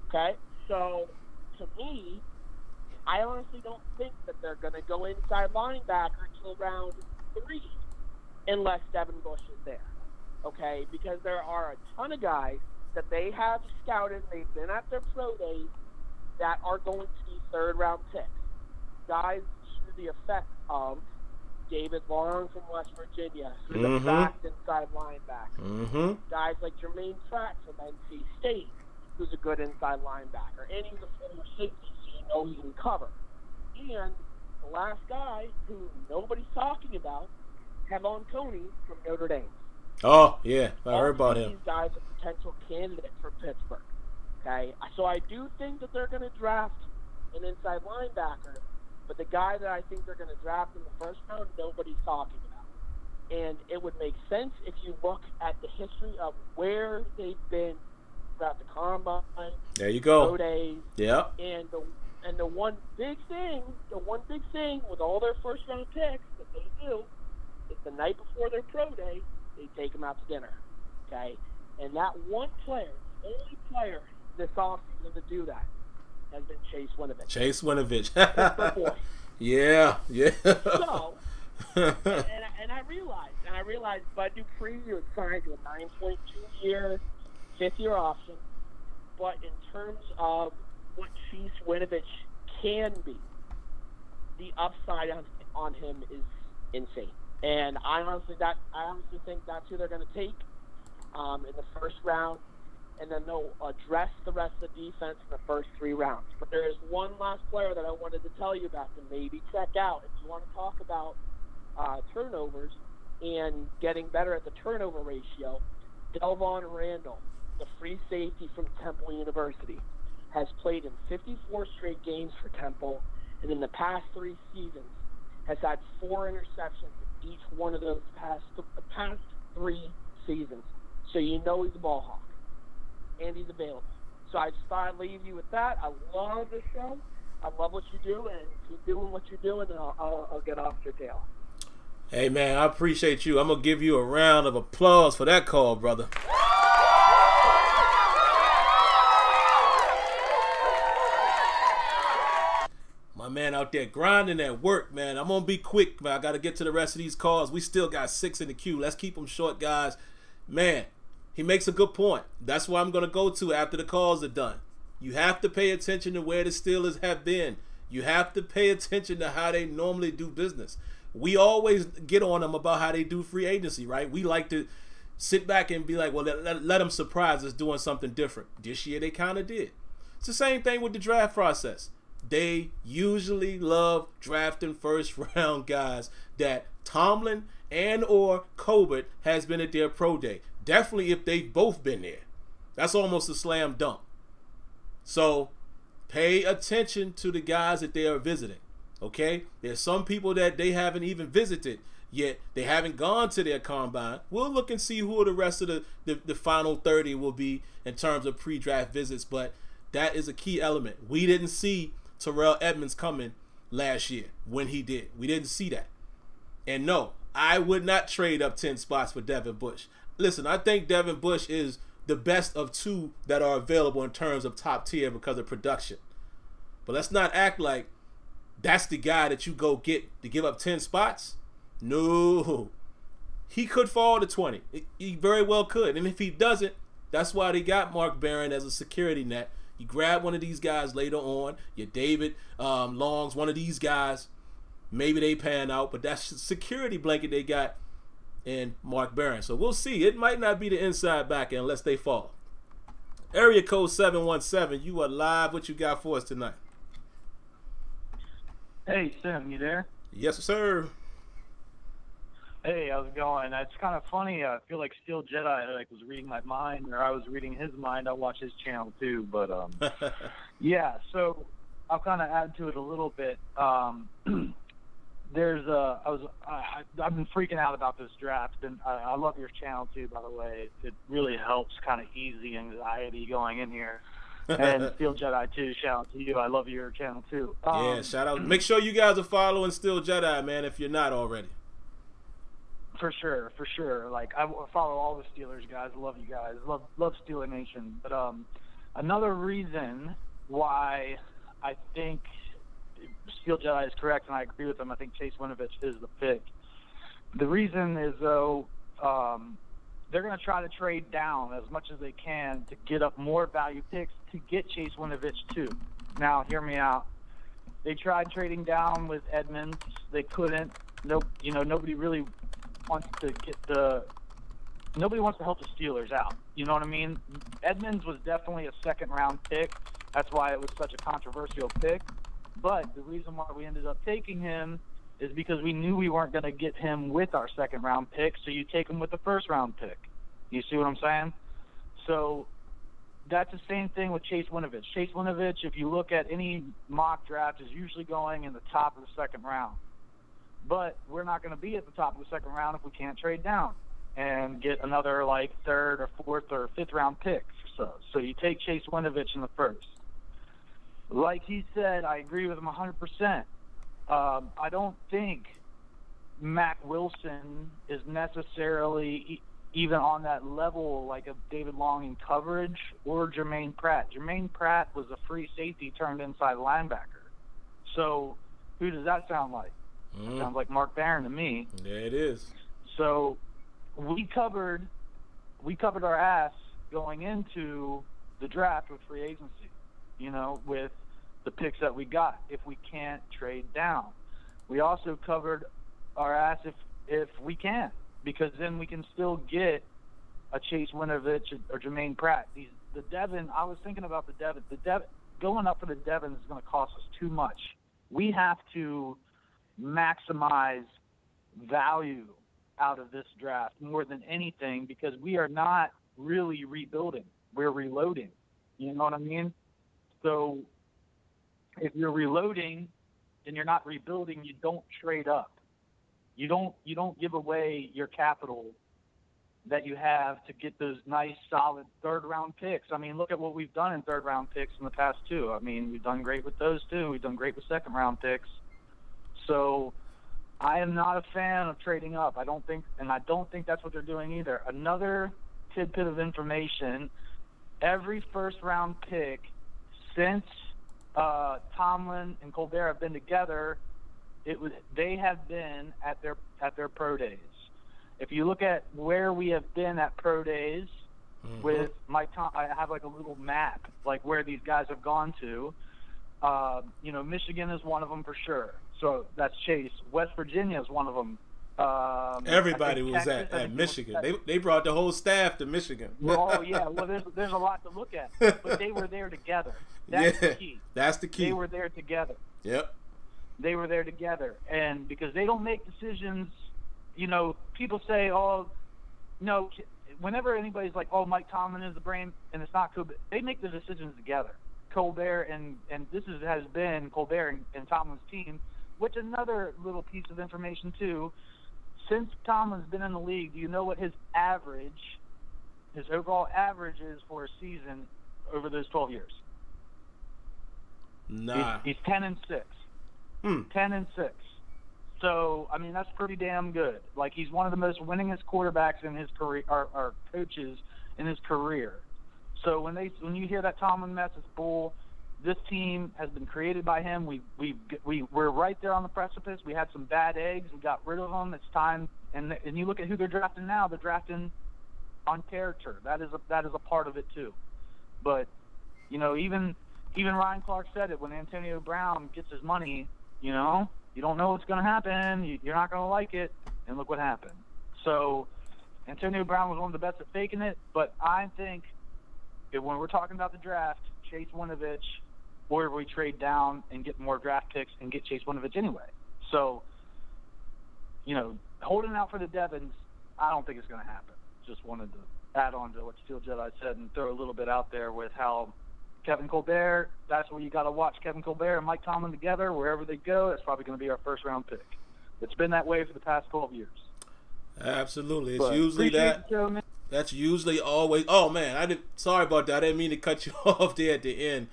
Okay, so to me, I honestly don't think that they're going to go inside linebacker until round 3, unless Devin Bush is there. Okay, because there are a ton of guys that they have scouted, they've been at their pro days, that are going to be third-round picks. Guys to the effect of David Long from West Virginia, who's a fast inside linebacker. Guys like Jermaine Pratt from NC State, who's a good inside linebacker. And he's a former safety, so you know he can cover. And the last guy, who nobody's talking about, Kevon Coney from Notre Dame. Oh, yeah, I heard about him. These guys are potential candidates for Pittsburgh. Okay, so I do think that they're going to draft an inside linebacker, but the guy that I think they're going to draft in the first round, nobody's talking about. And it would make sense if you look at the history of where they've been throughout the combine. There you go. Pro days. Yeah. And the one big thing with all their first round picks that they do is the night before their pro day, they take them out to dinner. Okay? And that one player, the only player this offseason to do that, has been Chase Winovich. Chase Winovich. Boy. Yeah. So, and I realized Bud Dupree was signed to a 9.2-year, 5th-year option. But in terms of what Chase Winovich can be, the upside on him is insane. And I honestly think that's who they're going to take in the first round, and then they'll address the rest of the defense in the first 3 rounds. But there is one last player that I wanted to tell you about to maybe check out. If you want to talk about turnovers and getting better at the turnover ratio, Delvon Randall, the free safety from Temple University, has played in 54 straight games for Temple, and in the past 3 seasons has had 4 interceptions in each one of those past 3 seasons. So you know he's a ball hawk, and he's available. So I just thought I'd leave you with that. I love the show. I love what you do, and keep doing what you're doing, and I'll get off your tail. Hey, man, I appreciate you. I'm going to give you a round of applause for that call, brother. My man out there grinding at work, man. I'm going to be quick, man. I got to get to the rest of these calls. We still got 6 in the queue. Let's keep them short, guys. Man, he makes a good point. That's where I'm going to go to after the calls are done. You have to pay attention to where the Steelers have been. You have to pay attention to how they normally do business. We always get on them about how they do free agency, right? We like to sit back and be like, well, let them surprise us doing something different. This year they kind of did. It's the same thing with the draft process. They usually love drafting first-round guys that Tomlin and or Colbert has been at their pro day. Definitely if they've both been there. That's almost a slam dunk. So pay attention to the guys that they are visiting. Okay? There's some people that they haven't even visited yet. They haven't gone to their combine. We'll look and see who the rest of the final 30 will be in terms of pre-draft visits, but that is a key element. We didn't see Terrell Edmonds coming last year when he did. We didn't see that. And no, I would not trade up 10 spots for Devin Bush. Listen, I think Devin Bush is the best of two that are available in terms of top tier because of production. But let's not act like that's the guy that you go get to give up 10 spots. No. He could fall to 20. He very well could. And if he doesn't, that's why they got Mark Barron as a security net. You grab one of these guys later on, your David Longs, one of these guys, maybe they pan out, but that's the security blanket they got in Mark Barron. So we'll see. It might not be the inside backer unless they fall. Area code 717, you are live. What you got for us tonight? Hey, Sim, you there? Yes, sir. Hey, how's it going? It's kind of funny. I feel like Steel Jedi was reading my mind, or I was reading his mind. I watch his channel too, but yeah. So I'll kind of add to it a little bit. I've been freaking out about this draft, and I love your channel too. By the way, it really helps kind of ease the anxiety going in here. And Steel Jedi too. Shout out to you. I love your channel too. Yeah, shout out. Make sure you guys are following Steel Jedi, man, if you're not already. For sure. Like, I follow all the Steelers guys. Love you guys. Love Steeler Nation. But another reason why I think Steel Jedi is correct, and I agree with him, I think Chase Winovich is the pick. The reason is, though, they're going to try to trade down as much as they can to get up more value picks to get Chase Winovich, too. Now, hear me out. They tried trading down with Edmonds. They couldn't. Nobody really wants to nobody wants to help the Steelers out. You know what I mean? Edmonds was definitely a second-round pick. That's why it was such a controversial pick. But the reason why we ended up taking him is because we knew we weren't going to get him with our second-round pick, so you take him with the first-round pick. You see what I'm saying? So that's the same thing with Chase Winovich. Chase Winovich, if you look at any mock draft, is usually going in the top of the second round. But we're not going to be at the top of the second round if we can't trade down and get another third or fourth or fifth round pick. So you take Chase Winovich in the first. Like he said, I agree with him 100%. I don't think Mac Wilson is necessarily even on that level like of David Long in coverage or Jermaine Pratt. Jermaine Pratt was a free safety turned inside linebacker. So who does that sound like? Sounds like Mark Barron to me. Yeah, it is. So we covered our ass going into the draft with free agency, with the picks that we got if we can't trade down. We also covered our ass if we can, because then we can still get a Chase Winovich or Jermaine Pratt. The Devin, I was thinking about the Devin. Going up for the Devin is going to cost us too much. We have to maximize value out of this draft more than anything, because we are not really rebuilding. We're reloading. You know what I mean? So if you're reloading and you're not rebuilding, you don't trade up. You don't give away your capital that you have to get those nice, solid third-round picks. I mean, look at what we've done in third-round picks in the past, too. I mean, we've done great with those, too. We've done great with second-round picks. So I am not a fan of trading up. I don't think that's what they're doing either. Another tidbit of information, every first-round pick since Tomlin and Colbert have been together, they have been at their pro days. If you look at where we have been at pro days with I have a little map where these guys have gone to. Michigan is one of them for sure. So that's Chase. West Virginia is one of them Everybody was at Michigan. They brought the whole staff to Michigan. Well, yeah. Well, there's a lot to look at, but they were there together. That's the key. That's the key. They were there together. Yep. They were there together, and because they don't make decisions, you know, people say, oh, no. Whenever anybody's like, oh, Mike Tomlin is the brain, and it's not Colbert, they make the decisions together. Colbert and this has been Colbert and Tomlin's team. Which another little piece of information too. Since Tomlin's been in the league, do you know what his overall average is for a season over those 12 years? Nah. He's 10-6. 10-6. So, I mean, that's pretty damn good. Like, he's one of the most winningest quarterbacks in his career, or coaches in his career. So when you hear that Tomlin mess, it's bull. This team has been created by him. We're right there on the precipice. We had some bad eggs. We got rid of them. It's time. And you look at who they're drafting now. They're drafting on character. That is a part of it too. But you know, even Ryan Clark said it when Antonio Brown gets his money. You know, you don't know what's going to happen. You're not going to like it. And look what happened. So Antonio Brown was one of the best at faking it. But I think when we're talking about the draft, Chase Winovich, or we trade down and get more draft picks and get Chase Winovich anyway. So, you know, holding out for the Devins, I don't think it's going to happen. Just wanted to add on to what Steel Jedi said and throw a little bit out there with how Kevin Colbert, that's where you got to watch Kevin Colbert and Mike Tomlin together. Wherever they go, that's probably going to be our first-round pick. It's been that way for the past 12 years. Absolutely. It's usually that. That's usually always. Oh man, sorry about that. I didn't mean to cut you off there at the end.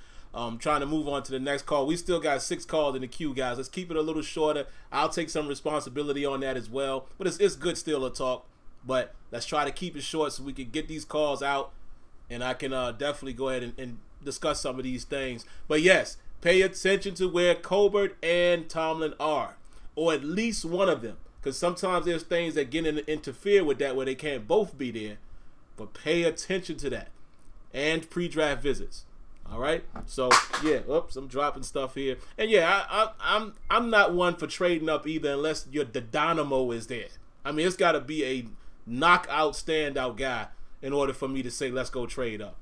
Trying to move on to the next call. We still got 6 calls in the queue, guys. Let's keep it a little shorter. I'll take some responsibility on that as well. But it's good still to talk. But let's try to keep it short so we can get these calls out, and I can definitely go ahead and discuss some of these things. But yes, pay attention to where Colbert and Tomlin are, or at least one of them, because sometimes there's things that get interfere with that where they can't both be there. But pay attention to that, and pre-draft visits. All right. So yeah. Oops, I'm dropping stuff here. And yeah, I'm not one for trading up either, unless the dynamo is there. I mean, it's got to be a knockout, standout guy in order for me to say let's go trade up.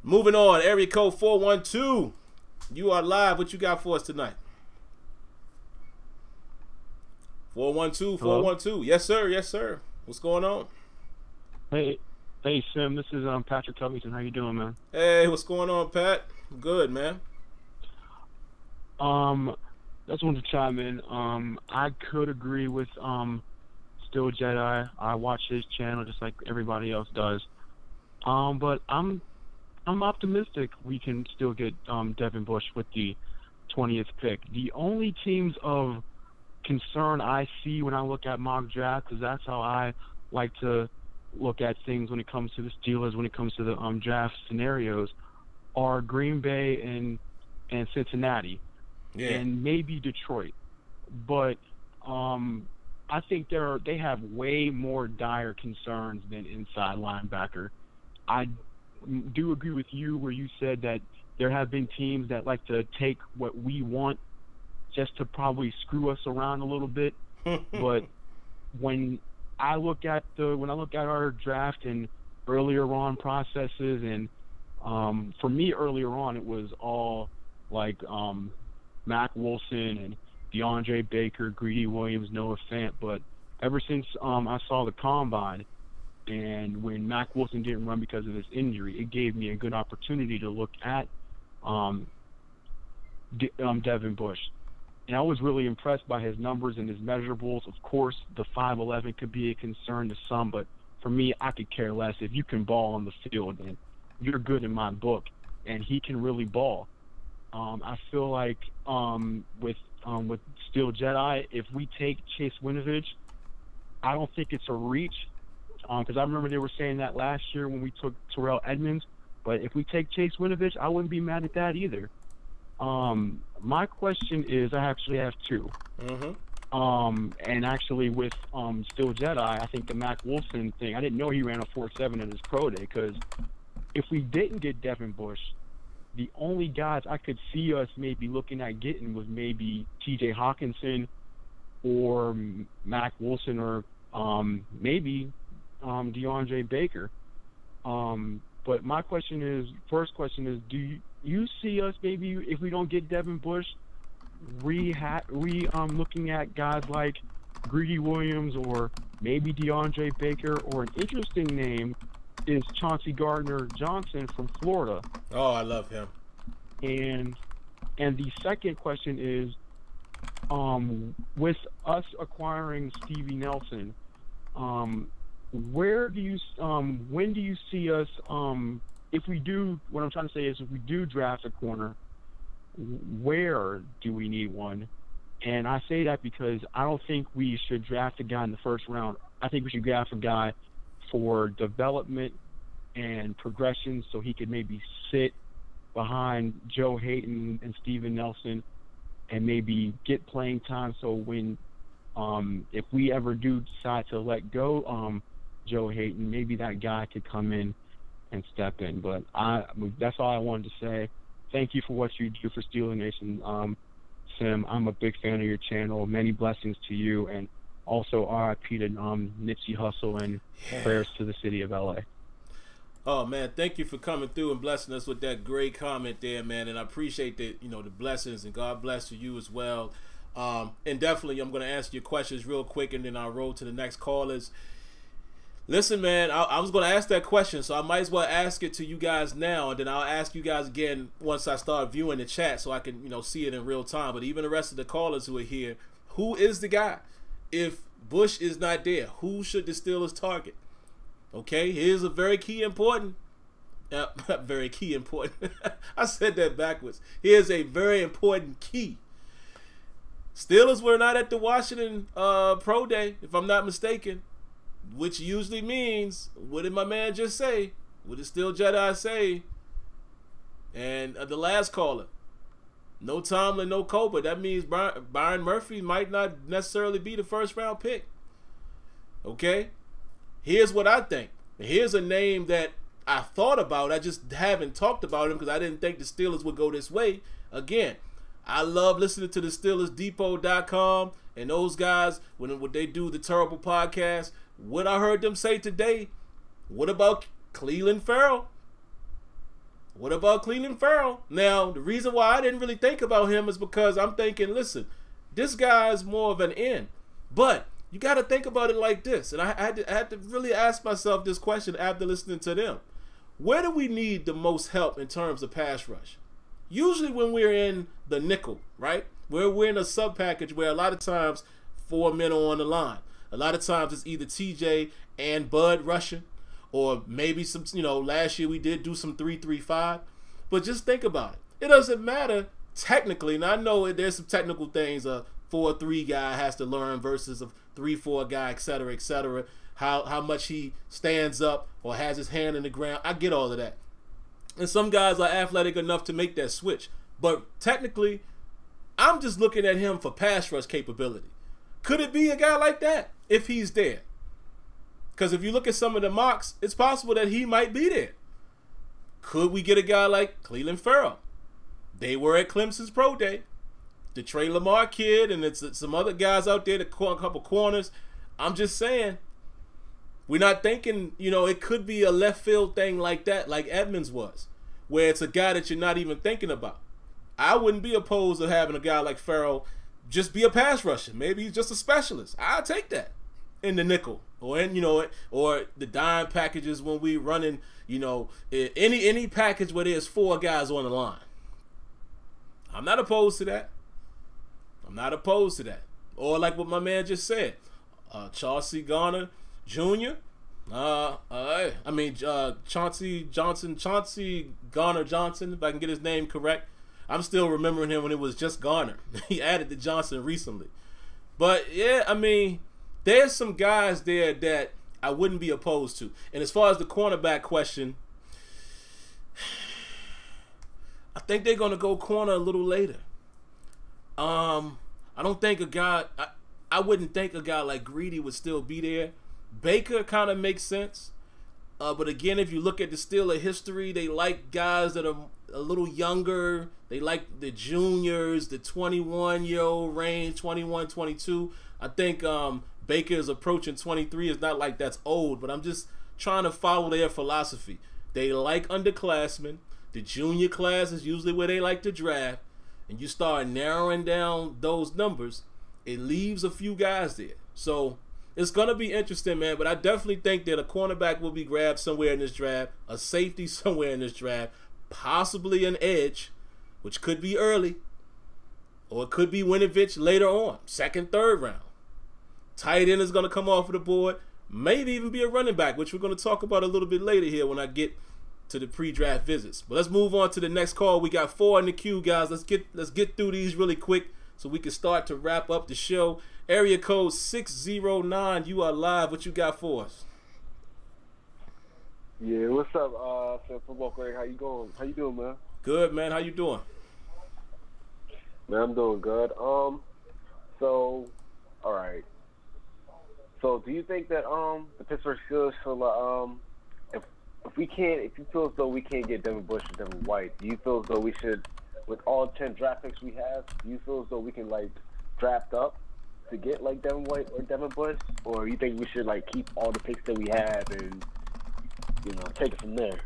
Moving on, area code 412. You are live. What you got for us tonight? 412, 412. Yes, sir. Yes, sir. What's going on? Hey, Sim, this is Patrick Covington. How you doing, man? Hey, what's going on, Pat? I'm good, man. Just wanted to chime in. I could agree with Steel Jedi. I watch his channel just like everybody else does. But I'm optimistic we can still get Devin Bush with the 20th pick. The only teams of concern I see when I look at mock drafts, because that's how I like to look at things when it comes to the Steelers, when it comes to the draft scenarios, are Green Bay and Cincinnati, and maybe Detroit. But I think they have way more dire concerns than inside linebacker. I do agree with you where you said that there have been teams that like to take what we want just to probably screw us around a little bit. But when I look at our draft and earlier on processes, and for me earlier on it was all like Mack Wilson and DeAndre Baker, Greedy Williams, Noah Fant. But ever since I saw the combine, and when Mack Wilson didn't run because of his injury, it gave me a good opportunity to look at Devin Bush. And I was really impressed by his numbers and his measurables. Of course, the 5'11" could be a concern to some, but for me, I could care less. If you can ball on the field, then you're good in my book, and he can really ball. I feel like with Steel Jedi, if we take Chase Winovich, I don't think it's a reach, because I remember they were saying that last year when we took Terrell Edmonds. But if we take Chase Winovich, I wouldn't be mad at that either. My question is, I actually have 2. And actually with Steel Jedi, I think the Mack Wilson thing, I didn't know he ran a 4.7 in his pro day, because if we didn't get Devin Bush, the only guys I could see us maybe looking at getting was maybe T.J. Hawkinson or Mac Wilson, or maybe DeAndre Baker. But my first question is, do you see us maybe, if we don't get Devin Bush, looking at guys like Greedy Williams or maybe DeAndre Baker, or an interesting name is Chauncey Gardner-Johnson from Florida. Oh, I love him. And the second question is, with us acquiring Stevie Nelson, when do you see us, if we do, what I'm trying to say is, if we do draft a corner, where do we need one? And I say that because I don't think we should draft a guy in the first round. I think we should draft a guy for development and progression, so he could maybe sit behind Joe Hayden and Steven Nelson and maybe get playing time, so when if we ever do decide to let go Joe Hayden, maybe that guy could come in and step in. But that's all I wanted to say. Thank you for what you do for Steeler Nation, Sim. I'm a big fan of your channel. Many blessings to you, and also RIP to Nipsey Hussle, and prayers to the city of LA. Oh man, thank you for coming through and blessing us with that great comment there, man. And I appreciate that, the blessings, and God bless you as well. And definitely, I'm going to answer your questions real quick, and then I'll roll to the next callers. Listen, man, I was going to ask that question, so I might as well ask it to you guys now, and then I'll ask you guys again once I start viewing the chat, so I can, see it in real time. But even the rest of the callers who are here, who is the guy? If Bush is not there, who should the Steelers target? Okay, here's a very key important. Very key important. I said that backwards. Here's a very important key. Steelers were not at the Washington Pro Day, if I'm not mistaken, which usually means, what did my man just say? What did Steel Jedi say? And the last caller, no Tomlin, no Cobra. That means Byron Murphy might not necessarily be the first round pick. Okay? Here's what I think. Here's a name that I thought about. I just haven't talked about him because I didn't think the Steelers would go this way. Again, I love listening to the SteelersDepot.com and those guys when they do the Terrible Podcast. What I heard them say today, what about Cleveland Farrell? What about Cleveland Farrell? Now, the reason why I didn't really think about him is because I'm thinking, listen, this guy is more of an end. But you got to think about it like this. And I had to really ask myself this question after listening to them. Where do we need the most help in terms of pass rush? Usually when we're in the nickel, right? Where we're in a sub package where a lot of times 4 men are on the line. A lot of times it's either TJ and Bud rushing, or maybe some, last year we did do some 3-3-5. But just think about it. It doesn't matter technically. And I know there's some technical things a 4-3 guy has to learn versus a 3-4 guy, et cetera, how much he stands up or has his hand in the ground. I get all of that. And some guys are athletic enough to make that switch. But technically, I'm just looking at him for pass rush capability. Could it be a guy like that if he's there? Because if you look at some of the mocks, it's possible that he might be there. Could we get a guy like Cleveland Farrell? They were at Clemson's Pro Day. The Trey Lamar kid, and it's some other guys out there, a couple corners. I'm just saying, we're not thinking, it could be a left field thing like that, like Edmonds was, where it's a guy that you're not even thinking about. I wouldn't be opposed to having a guy like Farrell just be a pass rusher. Maybe he's just a specialist. I'll take that in the nickel or in, or the dime packages when we running, any package where there's 4 guys on the line. I'm not opposed to that. Or like what my man just said, Chauncey Garner Jr. Chauncey Garner Johnson, if I can get his name correct. I'm still remembering him when it was just Garner. He added the Johnson recently. But yeah, there's some guys there that I wouldn't be opposed to. And as far as the cornerback question, I think they're going to go corner a little later. I don't think I wouldn't think a guy like Greedy would still be there. Baker kind of makes sense. But again, if you look at the Steelers history, they like guys that are a little younger. They like the juniors, the 21-year-old range, 21, 22. I think Baker is approaching 23. It's not like that's old, but I'm just trying to follow their philosophy. They like underclassmen. The junior class is usually where they like to draft. And you start narrowing down those numbers, it leaves a few guys there. So it's going to be interesting, man. But I definitely think that a cornerback will be grabbed somewhere in this draft, a safety somewhere in this draft, possibly an edge, which could be early, or it could be Winovich later on, second, third round. Tight end is going to come off of the board, maybe even be a running back, which we're going to talk about a little bit later here when I get to the pre-draft visits. But let's move on to the next call. We got 4 in the queue, guys. Let's get through these really quick so we can start to wrap up the show. Area code 609. You are live. What you got for us? Yeah, what's up, Football Craig? How you going? How you doing, man? Good, man. How you doing? Man, I'm doing good. So, all right. So, do you think that the Pittsburgh Steelers should if you feel as though we can't get Devin Bush or Devin White, do you feel as though we should, with all 10 draft picks we have, do you feel as though we can draft up to get Devin White or Devin Bush, or you think we should keep all the picks that we have and take it from there?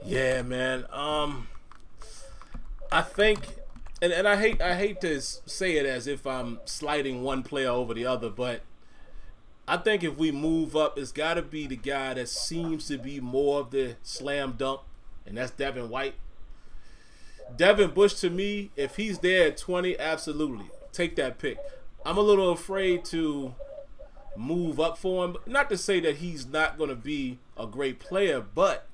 Yeah, man. I think, and I hate to say it as if I'm sliding one player over the other, but I think if we move up, it's got to be the guy that seems to be more of the slam dunk, and that's Devin White. Devin Bush, to me, if he's there at 20, absolutely. Take that pick. I'm a little afraid to move up for him. Not to say that he's not going to be a great player, but,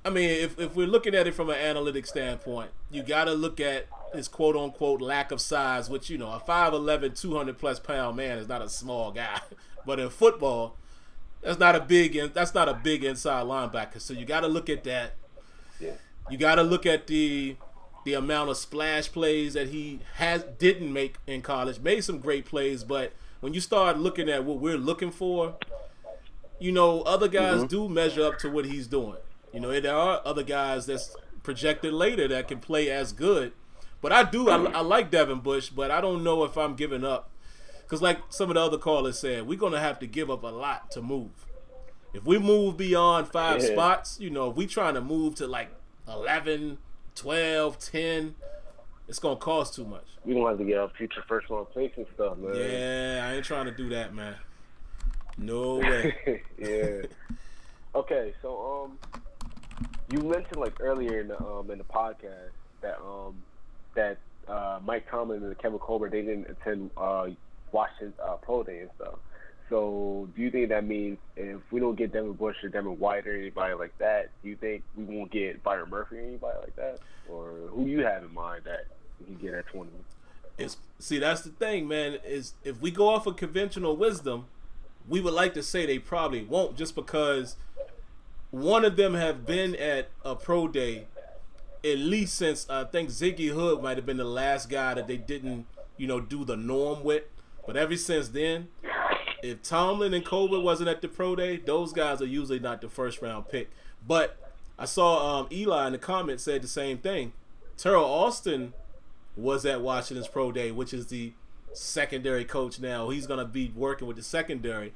I mean, if we're looking at it from an analytic standpoint, you got to look at his quote-unquote lack of size, which, a 5'11", 200-plus pound man is not a small guy. But in football, that's not a big inside linebacker. So you got to look at that. Yeah. You got to look at the amount of splash plays that he didn't make in college. Made some great plays, but when you start looking at what we're looking for, other guys do measure up to what he's doing. There are other guys that's projected later that can play as good. But I like Devin Bush, but I don't know if I'm giving up. Because like some of the other callers said, we're going to have to give up a lot to move. If we move beyond 5 spots, if we trying to move to 11, 12, 10, it's going to cost too much. We don't have to get our future first-round picks and stuff, man. Yeah, I ain't trying to do that, man. No way. Yeah. Okay, so you mentioned earlier in the podcast that Mike Tomlin and Kevin Colbert, they didn't attend Washington's pro day and stuff. So do you think that means if we don't get Devin Bush or Devin White or anybody like that, do you think we won't get Byron Murphy or anybody like that? Or who you have in mind that we can get at 20? See, that's the thing, man, is if we go off of conventional wisdom, we would like to say they probably won't, just because one of them have been at a pro day at least since I think Ziggy Hood might have been the last guy that they didn't, do the norm with. But ever since then, if Tomlin and Colbert wasn't at the pro day, those guys are usually not the first round pick. But I saw Eli in the comments said the same thing. Terrell Austin was at Washington's pro day, which is the secondary coach now. He's going to be working with the secondary.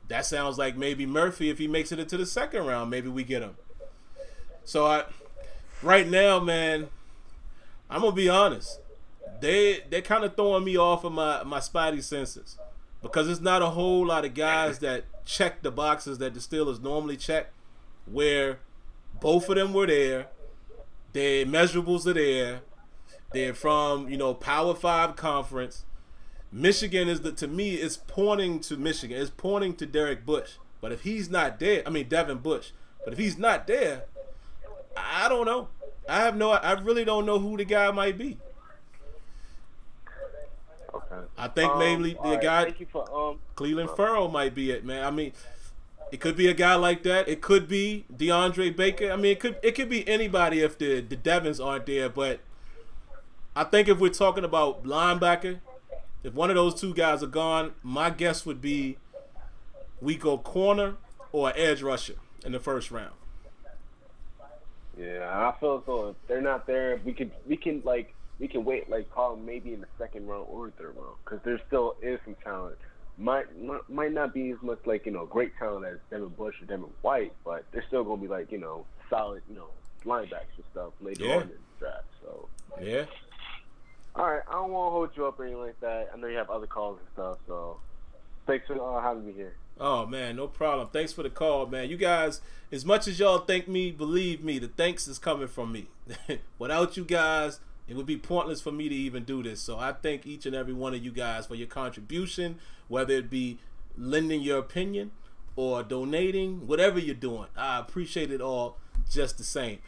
That sounds like maybe Murphy, if he makes it into the second round, maybe we get him. So right now, man, I'm going to be honest. They're kind of throwing me off of my spidey senses because it's not a whole lot of guys that check the boxes that the Steelers normally check, where both of them were there. Their measurables are there. They're from, Power 5 conference. Michigan to me, it's pointing to Michigan. It's pointing to Derek Bush. But if he's not there, Devin Bush. But if he's not there, I don't know. I really don't know who the guy might be. Okay. I think maybe the guy, Cleveland for, Farrell might be it, man. It could be a guy like that. It could be DeAndre Baker. It could be anybody if the Devins aren't there. But I think if we're talking about linebacker, if one of those two guys are gone, my guess would be we go corner or an edge rusher in the first round. Yeah, I feel as though if they're not there, we can wait, like, call them maybe in the second round or third round, because there still is some talent. Might not be as much, like, great talent as Devin Bush or Devin White, but they're still gonna be, like, solid, linebackers and stuff later on in the draft. So yeah. All right, I don't want to hold you up or anything like that. I know you have other calls and stuff, so thanks for having me here. Oh, man, no problem. Thanks for the call, man. You guys, as much as y'all thank me, believe me, the thanks is coming from me. Without you guys, it would be pointless for me to even do this. So I thank each and every one of you guys for your contribution, whether it be lending your opinion or donating, whatever you're doing. I appreciate it all just the same.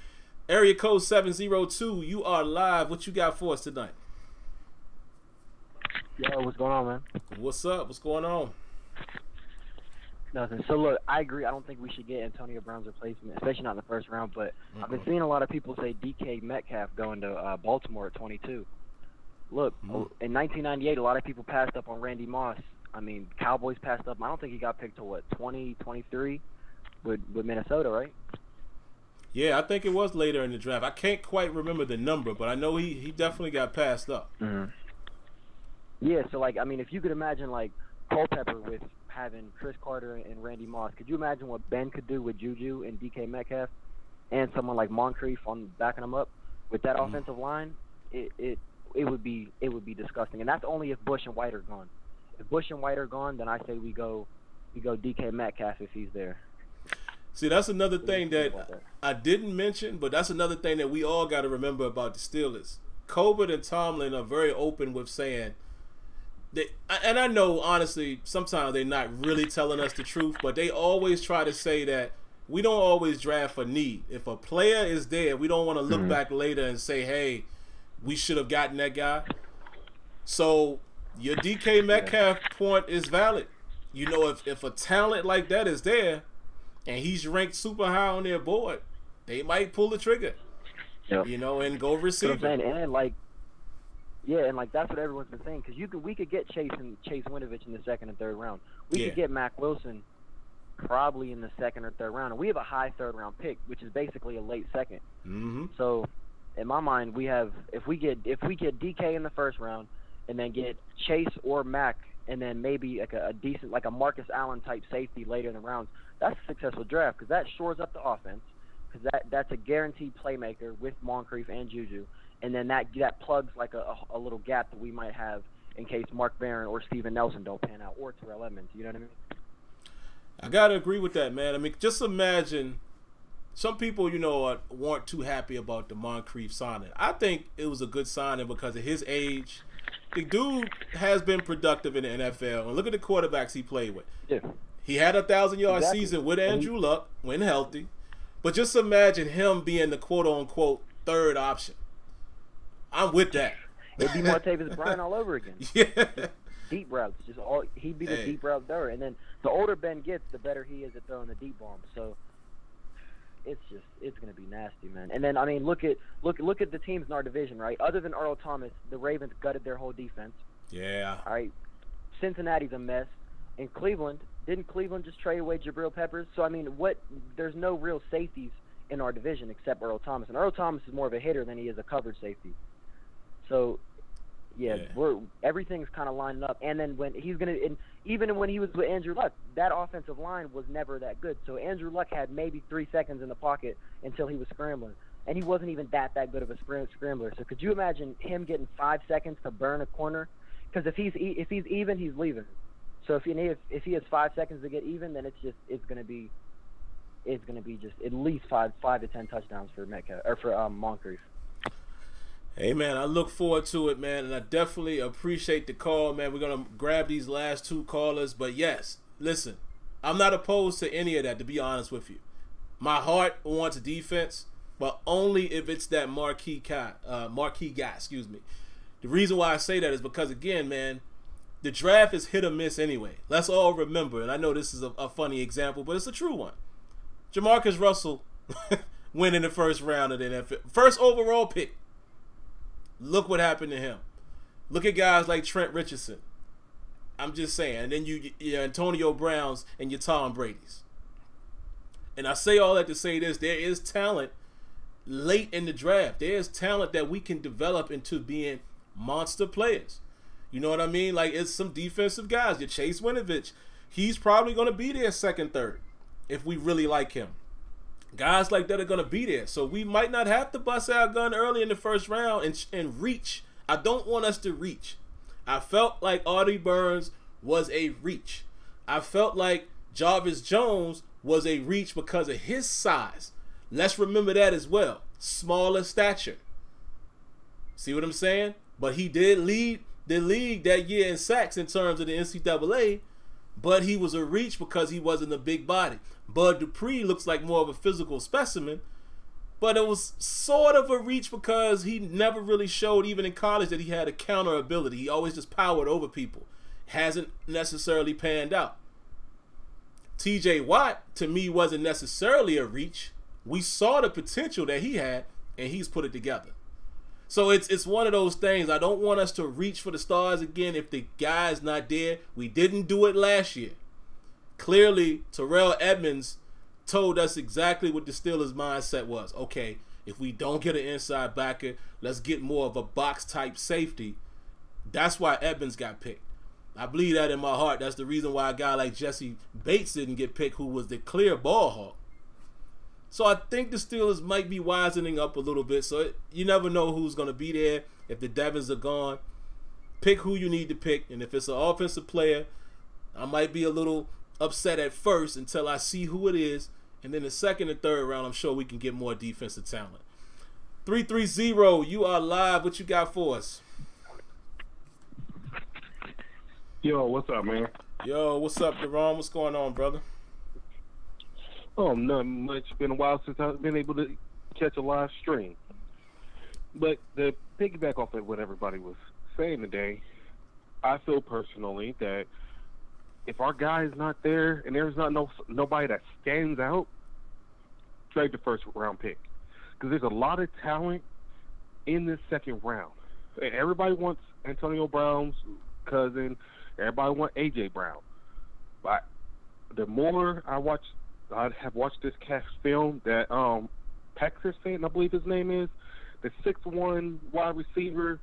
Area code 702, you are live. What you got for us tonight? Yo, what's going on, man? What's up? What's going on? Nothing. So, look, I agree. I don't think we should get Antonio Brown's replacement, especially not in the first round. But I've been seeing a lot of people say DK Metcalf going to Baltimore at 22. Look, in 1998, a lot of people passed up on Randy Moss. I mean, Cowboys passed up. I don't think he got picked to, what, 20, 23 with Minnesota, right? Yeah, I think it was later in the draft. I can't quite remember the number, but I know he definitely got passed up. Mm-hmm. Yeah, so, like, I mean, if you could imagine, like, Culpepper with having Chris Carter and Randy Moss, could you imagine what Ben could do with Juju and DK Metcalf and someone like Moncrief on backing them up with that offensive line? It would be disgusting, and that's only if Bush and White are gone. If Bush and White are gone, then I say we go DK Metcalf if he's there. See, that's another thing that I didn't mention, but that's another thing that we all got to remember about the Steelers. Colbert and Tomlin are very open with saying and I know, honestly, sometimes they're not really telling us the truth, but they always try to say that we don't always draft for need. If a player is there, we don't want to look back later and say, hey, we should have gotten that guy. So your DK Metcalf point is valid. You know, if a talent like that is there and he's ranked super high on their board, they might pull the trigger, and go receiver. And like, yeah, and like that's what everyone's been saying, because we could get Chase Winovich in the second and third round. We could get Mac Wilson probably in the second or third round, and we have a high third round pick, which is basically a late second. Mm-hmm. So, in my mind, we have if we get DK in the first round, and then get Chase or Mac, and then maybe like a decent, like a Marcus Allen type safety later in the rounds, that's a successful draft, because that shores up the offense, because that's a guaranteed playmaker with Moncrief and Juju. And then that plugs like a little gap that we might have in case Mark Barron or Steven Nelson don't pan out, or Terrell Edmonds. You know what I mean? I got to agree with that, man. I mean, just imagine some people, weren't too happy about the Moncrief signing. I think it was a good signing because of his age. The dude has been productive in the NFL. And look at the quarterbacks he played with. Yeah. He had a 1,000-yard season with Andrew Luck when healthy. But just imagine him being the quote-unquote third option. I'm with that. It'd be Martavis Bryant all over again. Yeah. Deep routes. He'd be the deep route thrower. And then the older Ben gets, the better he is at throwing the deep bombs. So it's going to be nasty, man. And then, I mean, look at the teams in our division, right? Other than Earl Thomas, the Ravens gutted their whole defense. Yeah. All right. Cincinnati's a mess. In Cleveland, didn't Cleveland just trade away Jabril Peppers? So, I mean, there's no real safeties in our division except Earl Thomas. And Earl Thomas is more of a hitter than he is a covered safety. So, everything's kind of lining up. And then even when he was with Andrew Luck, that offensive line was never that good. So Andrew Luck had maybe 3 seconds in the pocket until he was scrambling, and he wasn't even that good of a scrambler. So could you imagine him getting 5 seconds to burn a corner? Because if he's even, he's leaving. So if he has 5 seconds to get even, then it's gonna be just at least 5 to 10 touchdowns for Metcalf or for Moncrief. Hey, man, I look forward to it, man, and I definitely appreciate the call, man. We're going to grab these last 2 callers. But, yes, listen, I'm not opposed to any of that, to be honest with you. My heart wants defense, but only if it's that marquee guy. The reason why I say that is because, again, man, the draft is hit or miss anyway. Let's all remember, and I know this is a funny example, but it's a true one. Jamarcus Russell went in the first round of the NFL. First overall pick. Look what happened to him. Look at guys like Trent Richardson. I'm just saying. And then your Antonio Browns and your Tom Brady's. And I say all that to say this: there is talent late in the draft. There is talent that we can develop into being monster players. You know what I mean? Like, it's some defensive guys. Your Chase Winovich, he's probably going to be there second, third, if we really like him. Guys like that are going to be there. So we might not have to bust our gun early in the first round and reach. I don't want us to reach. I felt like Artie Burns was a reach. I felt like Jarvis Jones was a reach because of his size. Let's remember that as well. Smaller stature. See what I'm saying? But he did lead the league that year in sacks in terms of the NCAA, but he was a reach because he wasn't a big body. Bud Dupree looks like more of a physical specimen, but it was sort of a reach because he never really showed, even in college, that he had a counter ability. He always just powered over people. Hasn't necessarily panned out. TJ Watt, to me, wasn't necessarily a reach. We saw the potential that he had, and he's put it together. So it's one of those things. I don't want us to reach for the stars again if the guy's not there. We didn't do it last year. Clearly, Terrell Edmonds told us exactly what the Steelers' mindset was. Okay, if we don't get an inside backer, let's get more of a box-type safety. That's why Edmonds got picked. I believe that in my heart. That's the reason why a guy like Jesse Bates didn't get picked, who was the clear ball hawk. So I think the Steelers might be wisening up a little bit. So you never know who's going to be there. If the Devins are gone, pick who you need to pick. And if it's an offensive player, I might be a little upset at first until I see who it is. And then the second and third round, I'm sure we can get more defensive talent. 330, you are live. What you got for us? Yo, what's up, man? Yo, what's up, Deron? What's going on, brother? Oh, nothing much. Been a while since I've been able to catch a live stream. But to piggyback off of what everybody was saying today, I feel personally that if our guy is not there and there's not nobody that stands out, trade the first round pick. Because there's a lot of talent in this second round. And everybody wants Antonio Brown's cousin. Everybody wants A.J. Brown. But the more I have watched this cast film that Peterson, I believe his name is, the 6'1" wide receiver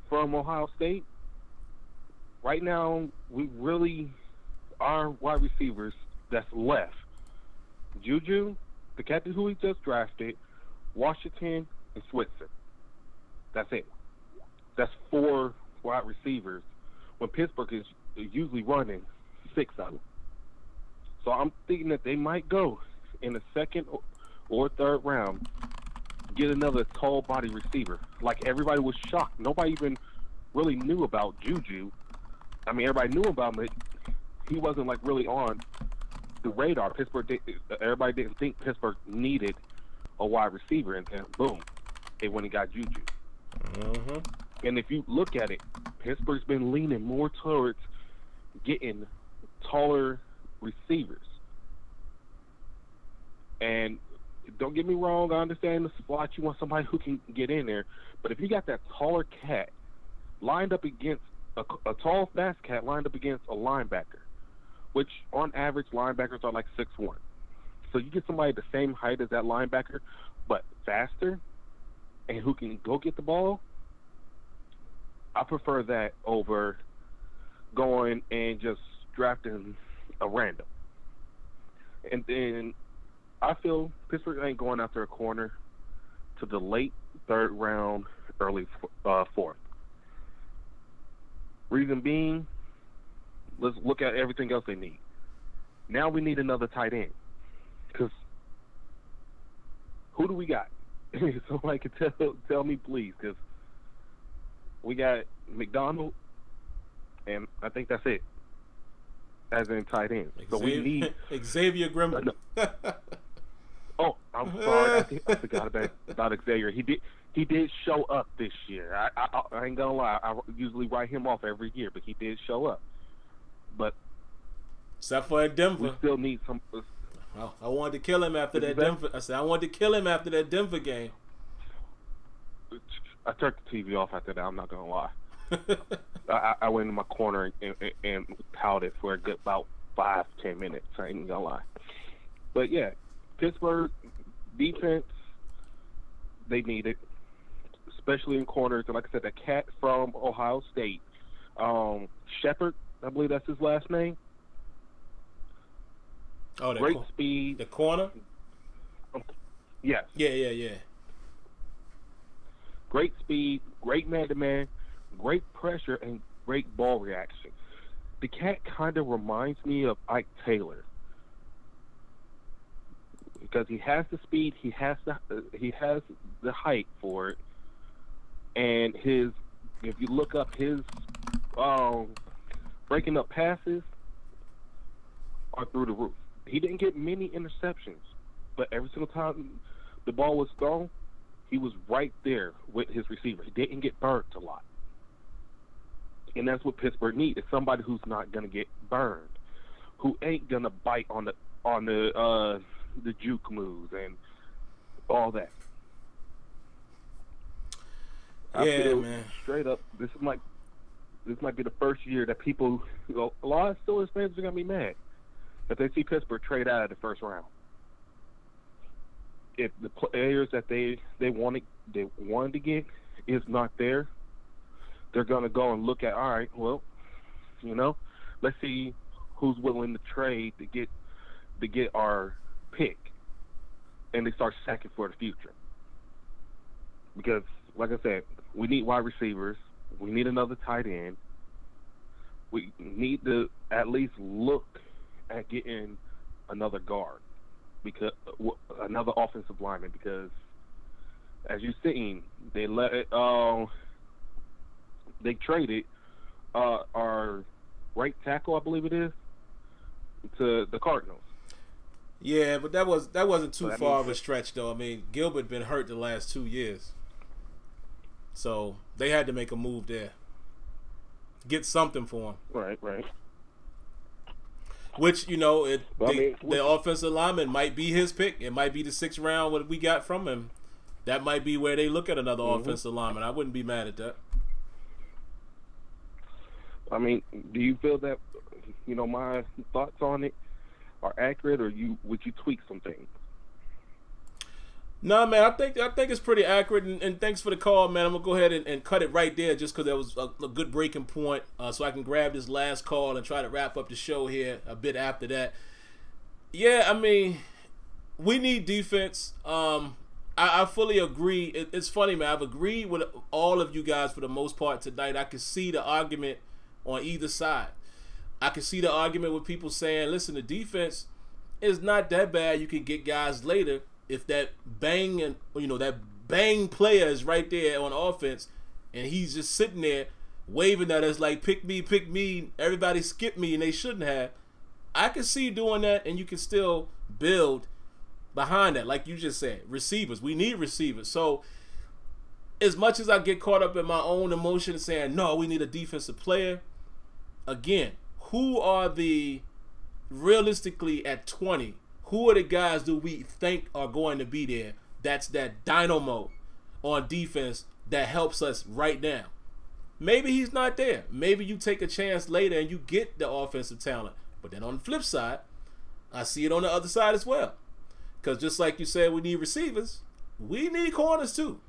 from Ohio State. Right now, we really are wide receivers that's left. Juju, the captain who he just drafted, Washington, and Switzer. That's it. That's 4 wide receivers when Pittsburgh is usually running 6 of them. So I'm thinking that they might go in the second or third round, get another tall body receiver. Like, everybody was shocked. Nobody even really knew about Juju. I mean, everybody knew about him, but he wasn't like really on the radar. Everybody didn't think Pittsburgh needed a wide receiver, and then boom, they went and got Juju. Mm-hmm. And if you look at it, Pittsburgh's been leaning more towards getting taller receivers. And don't get me wrong, I understand the slot, you want somebody who can get in there, but if you got that taller cat lined up against a tall, fast cat lined up against a linebacker, which on average linebackers are like 6'1". So you get somebody the same height as that linebacker, but faster, and who can go get the ball, I prefer that over going and just drafting a random. And then I feel Pittsburgh ain't going after a corner to the late third round, early fourth. Reason being, let's look at everything else they need. Now we need another tight end. Because who do we got? Somebody can tell me, please, because we got McDonald, and I think that's it, as in tight end. So we need Xavier Grimble. Oh, I'm sorry. I forgot about Xavier. He did show up this year. I ain't gonna lie. I usually write him off every year, but he did show up. But except for at Denver, we still need some. I wanted to kill him after that Denver. I said I wanted to kill him after that Denver game. I turned the TV off after that. I'm not gonna lie. I went in my corner and pouted for a good about 5-10 minutes. I ain't gonna lie. But yeah, Pittsburgh defense, they need it, especially in corners. And like I said, that cat from Ohio State, Shepard, I believe that's his last name. Oh, great speed. The corner? Yes. Yeah. Great speed, great man-to-man, great pressure, and great ball reaction. The cat kind of reminds me of Ike Taylor because he has the speed, he has the height for it, and if you look up his breaking up passes are through the roof. He didn't get many interceptions, but every single time the ball was thrown, he was right there with his receiver. He didn't get burnt a lot. And that's what Pittsburgh needs, is somebody who's not going to get burned, who ain't going to bite on the juke moves and all that. I feel man. Straight up, this might be the first year that people, a lot of Steelers fans are going to be mad if they see Pittsburgh trade out of the first round. If the players that they wanted to get is not there, they're going to go and look at, all right, well, let's see who's willing to trade to get our pick, and they start sacking for the future. Because, like I said, we need wide receivers, we need another tight end, we need to at least look at getting another guard, because another offensive lineman, because as you've seen, they traded our right tackle, I believe it is, to the Cardinals. Yeah, but that wasn't too far of a stretch, though. I mean, Gilbert been hurt the last 2 years, so they had to make a move there, get something for him. Right. Which, the offensive lineman might be his pick. It might be the 6th round, what we got from him. That might be where they look at another offensive lineman. I wouldn't be mad at that. I mean, do you feel that, my thoughts on it are accurate, or would you tweak some things? No, man, I think it's pretty accurate, and thanks for the call, man. I'm going to go ahead and cut it right there just because that was a good breaking point, so I can grab this last call and try to wrap up the show here a bit after that. Yeah, I mean, we need defense. I fully agree. It's funny, man. I've agreed with all of you guys for the most part tonight. I can see the argument on either side. I can see the argument with people saying, listen, the defense is not that bad. You can get guys later. If that bang player is right there on offense, and he's just sitting there waving at us like pick me, everybody skip me, and they shouldn't have. I can see doing that, and you can still build behind that, like you just said. Receivers, we need receivers. So as much as I get caught up in my own emotion saying no, we need a defensive player. Again, who are realistically at 20? Who are the guys do we think are going to be there? That's that dynamo on defense that helps us right now. Maybe he's not there. Maybe you take a chance later and you get the offensive talent. But then on the flip side, I see it on the other side as well. Because just like you said, we need receivers. We need corners too.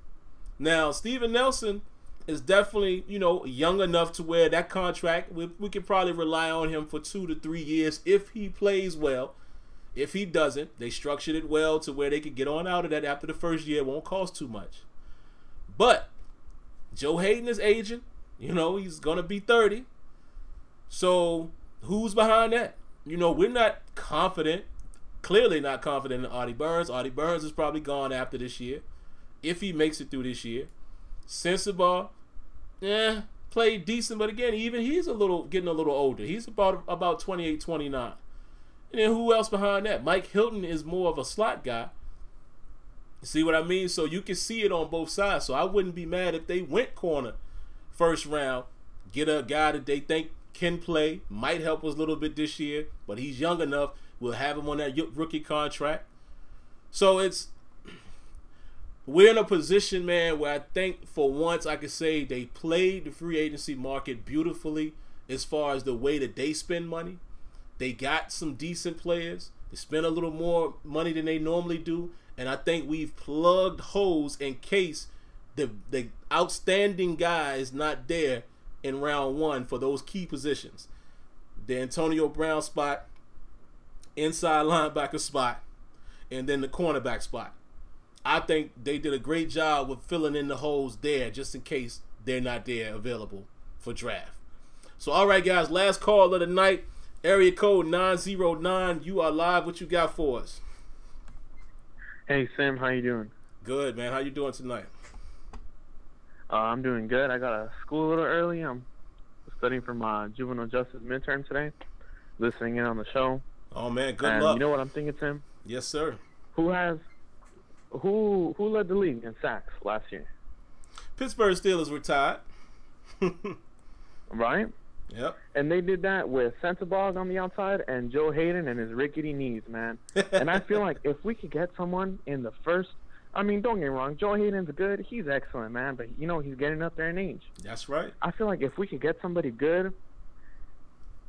Now, Steven Nelson is definitely, young enough to where that contract, we can probably rely on him for 2 to 3 years if he plays well. If he doesn't, they structured it well to where they could get on out of that after the first year. It won't cost too much. But Joe Hayden is aging. He's going to be 30. So who's behind that? We're not confident, clearly not confident in Artie Burns. Artie Burns is probably gone after this year, if he makes it through this year. Sensabaugh, played decent, but again, even he's getting a little older. He's about 28, 29. And then who else behind that? Mike Hilton is more of a slot guy. See what I mean? So you can see it on both sides. So I wouldn't be mad if they went corner first round, get a guy that they think can play, might help us a little bit this year, but he's young enough. We'll have him on that rookie contract. So we're in a position, man, where I think for once I could say they played the free agency market beautifully as far as the way that they spend money. They got some decent players. They spend a little more money than they normally do, and I think we've plugged holes in case the outstanding guy is not there in round 1 for those key positions. The Antonio Brown spot, inside linebacker spot, and then the cornerback spot. I think they did a great job with filling in the holes there just in case they're not there available for draft. So, all right, guys, last call of the night. Area code 909. You are live. What you got for us? Hey, Sam. How you doing? Good, man. How you doing tonight? I'm doing good. I got to school a little early. I'm studying for my juvenile justice midterm today. Listening in on the show. Oh, man. Good and luck. You know what I'm thinking, Sam? Yes, sir. Who led the league in sacks last year? Pittsburgh Steelers were tied. Right? Yep. And they did that with Sensabaugh on the outside and Joe Hayden and his rickety knees, man. And I feel like if we could get someone in the first, I mean, don't get me wrong, Joe Hayden's good. He's excellent, man. But, you know, he's getting up there in age. That's right. I feel like if we could get somebody good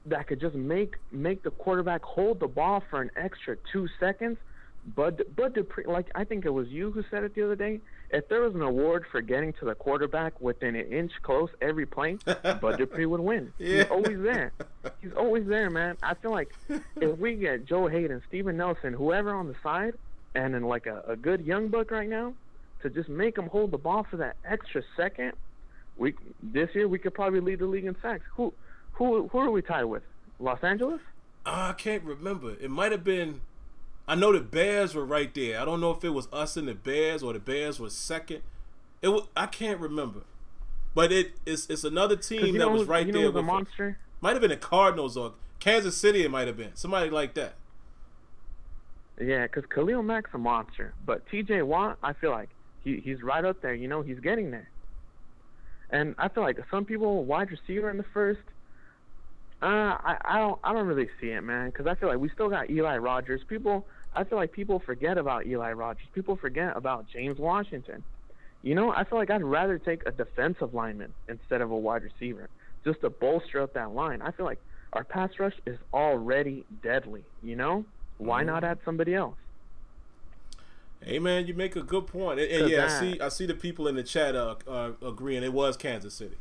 that could just make the quarterback hold the ball for an extra 2 seconds, Bud Dupree, like I think it was you who said it the other day, if there was an award for getting to the quarterback within an inch close every play, Bud Dupree would win. Yeah. He's always there. He's always there, man. I feel like if we get Joe Hayden, Steven Nelson, whoever on the side, and then like a good young buck right now, to just make him hold the ball for that extra second, this year we could probably lead the league in sacks. Who are we tied with? Los Angeles? I can't remember. It might have been. I know the Bears were right there. I don't know if it was us and the Bears or the Bears was second. I can't remember, but it's another team that was right there. With a monster. Might have been the Cardinals or Kansas City. It might have been somebody like that. Yeah, because Khalil Mack's a monster, but T.J. Watt, I feel like he's right up there. You know, he's getting there. And I feel like some people wide receiver in the first. I don't really see it, man, because I feel like we still got Eli Rogers. I feel like people forget about Eli Rogers. People forget about James Washington. You know, I feel like I'd rather take a defensive lineman instead of a wide receiver just to bolster up that line. I feel like our pass rush is already deadly, you know? Why not add somebody else? Hey, man, you make a good point. And yeah, I see the people in the chat agreeing. It was Kansas City.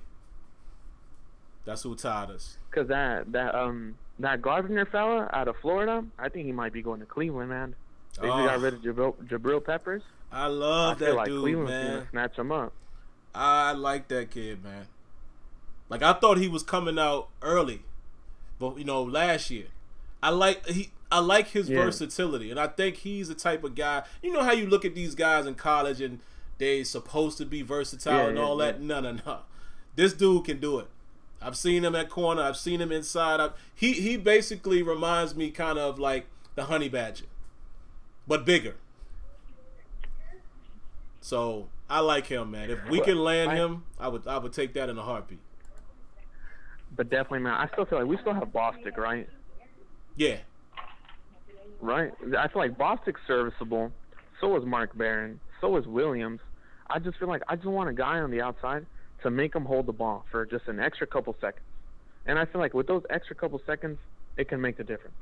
That's who tied us. Because that Gardner fella out of Florida, I think he might be going to Cleveland, man. They got rid of Jabril Peppers. I love that like dude, Cleveland's man. Gonna snatch him up. I like that kid, man. Like, I thought he was coming out early, but last year, I like his versatility, and I think he's the type of guy. You know how you look at these guys in college and they supposed to be versatile and all that. No. This dude can do it. I've seen him at corner. I've seen him inside. He basically reminds me kind of like the Honey Badger, but bigger. So I like him, man. If we can land him, I would take that in a heartbeat. But definitely, man. I still feel like we still have Bostic, right? Yeah. Right. I feel like Bostic's serviceable. So is Mark Barron. So is Williams. I just feel like I just want a guy on the outside to make him hold the ball for just an extra couple seconds. And I feel like with those extra couple seconds, it can make the difference.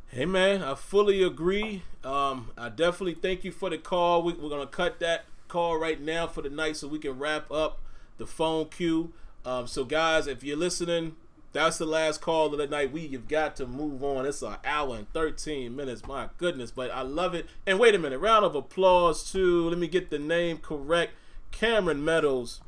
Hey, man, I fully agree. I definitely thank you for the call. We're going to cut that call right now for the night so we can wrap up the phone queue. So, guys, if you're listening, that's the last call of the night. You've got to move on. It's an hour and 13 minutes. My goodness, but I love it. And wait a minute. Round of applause to, let me get the name correct, Cameron Meadows.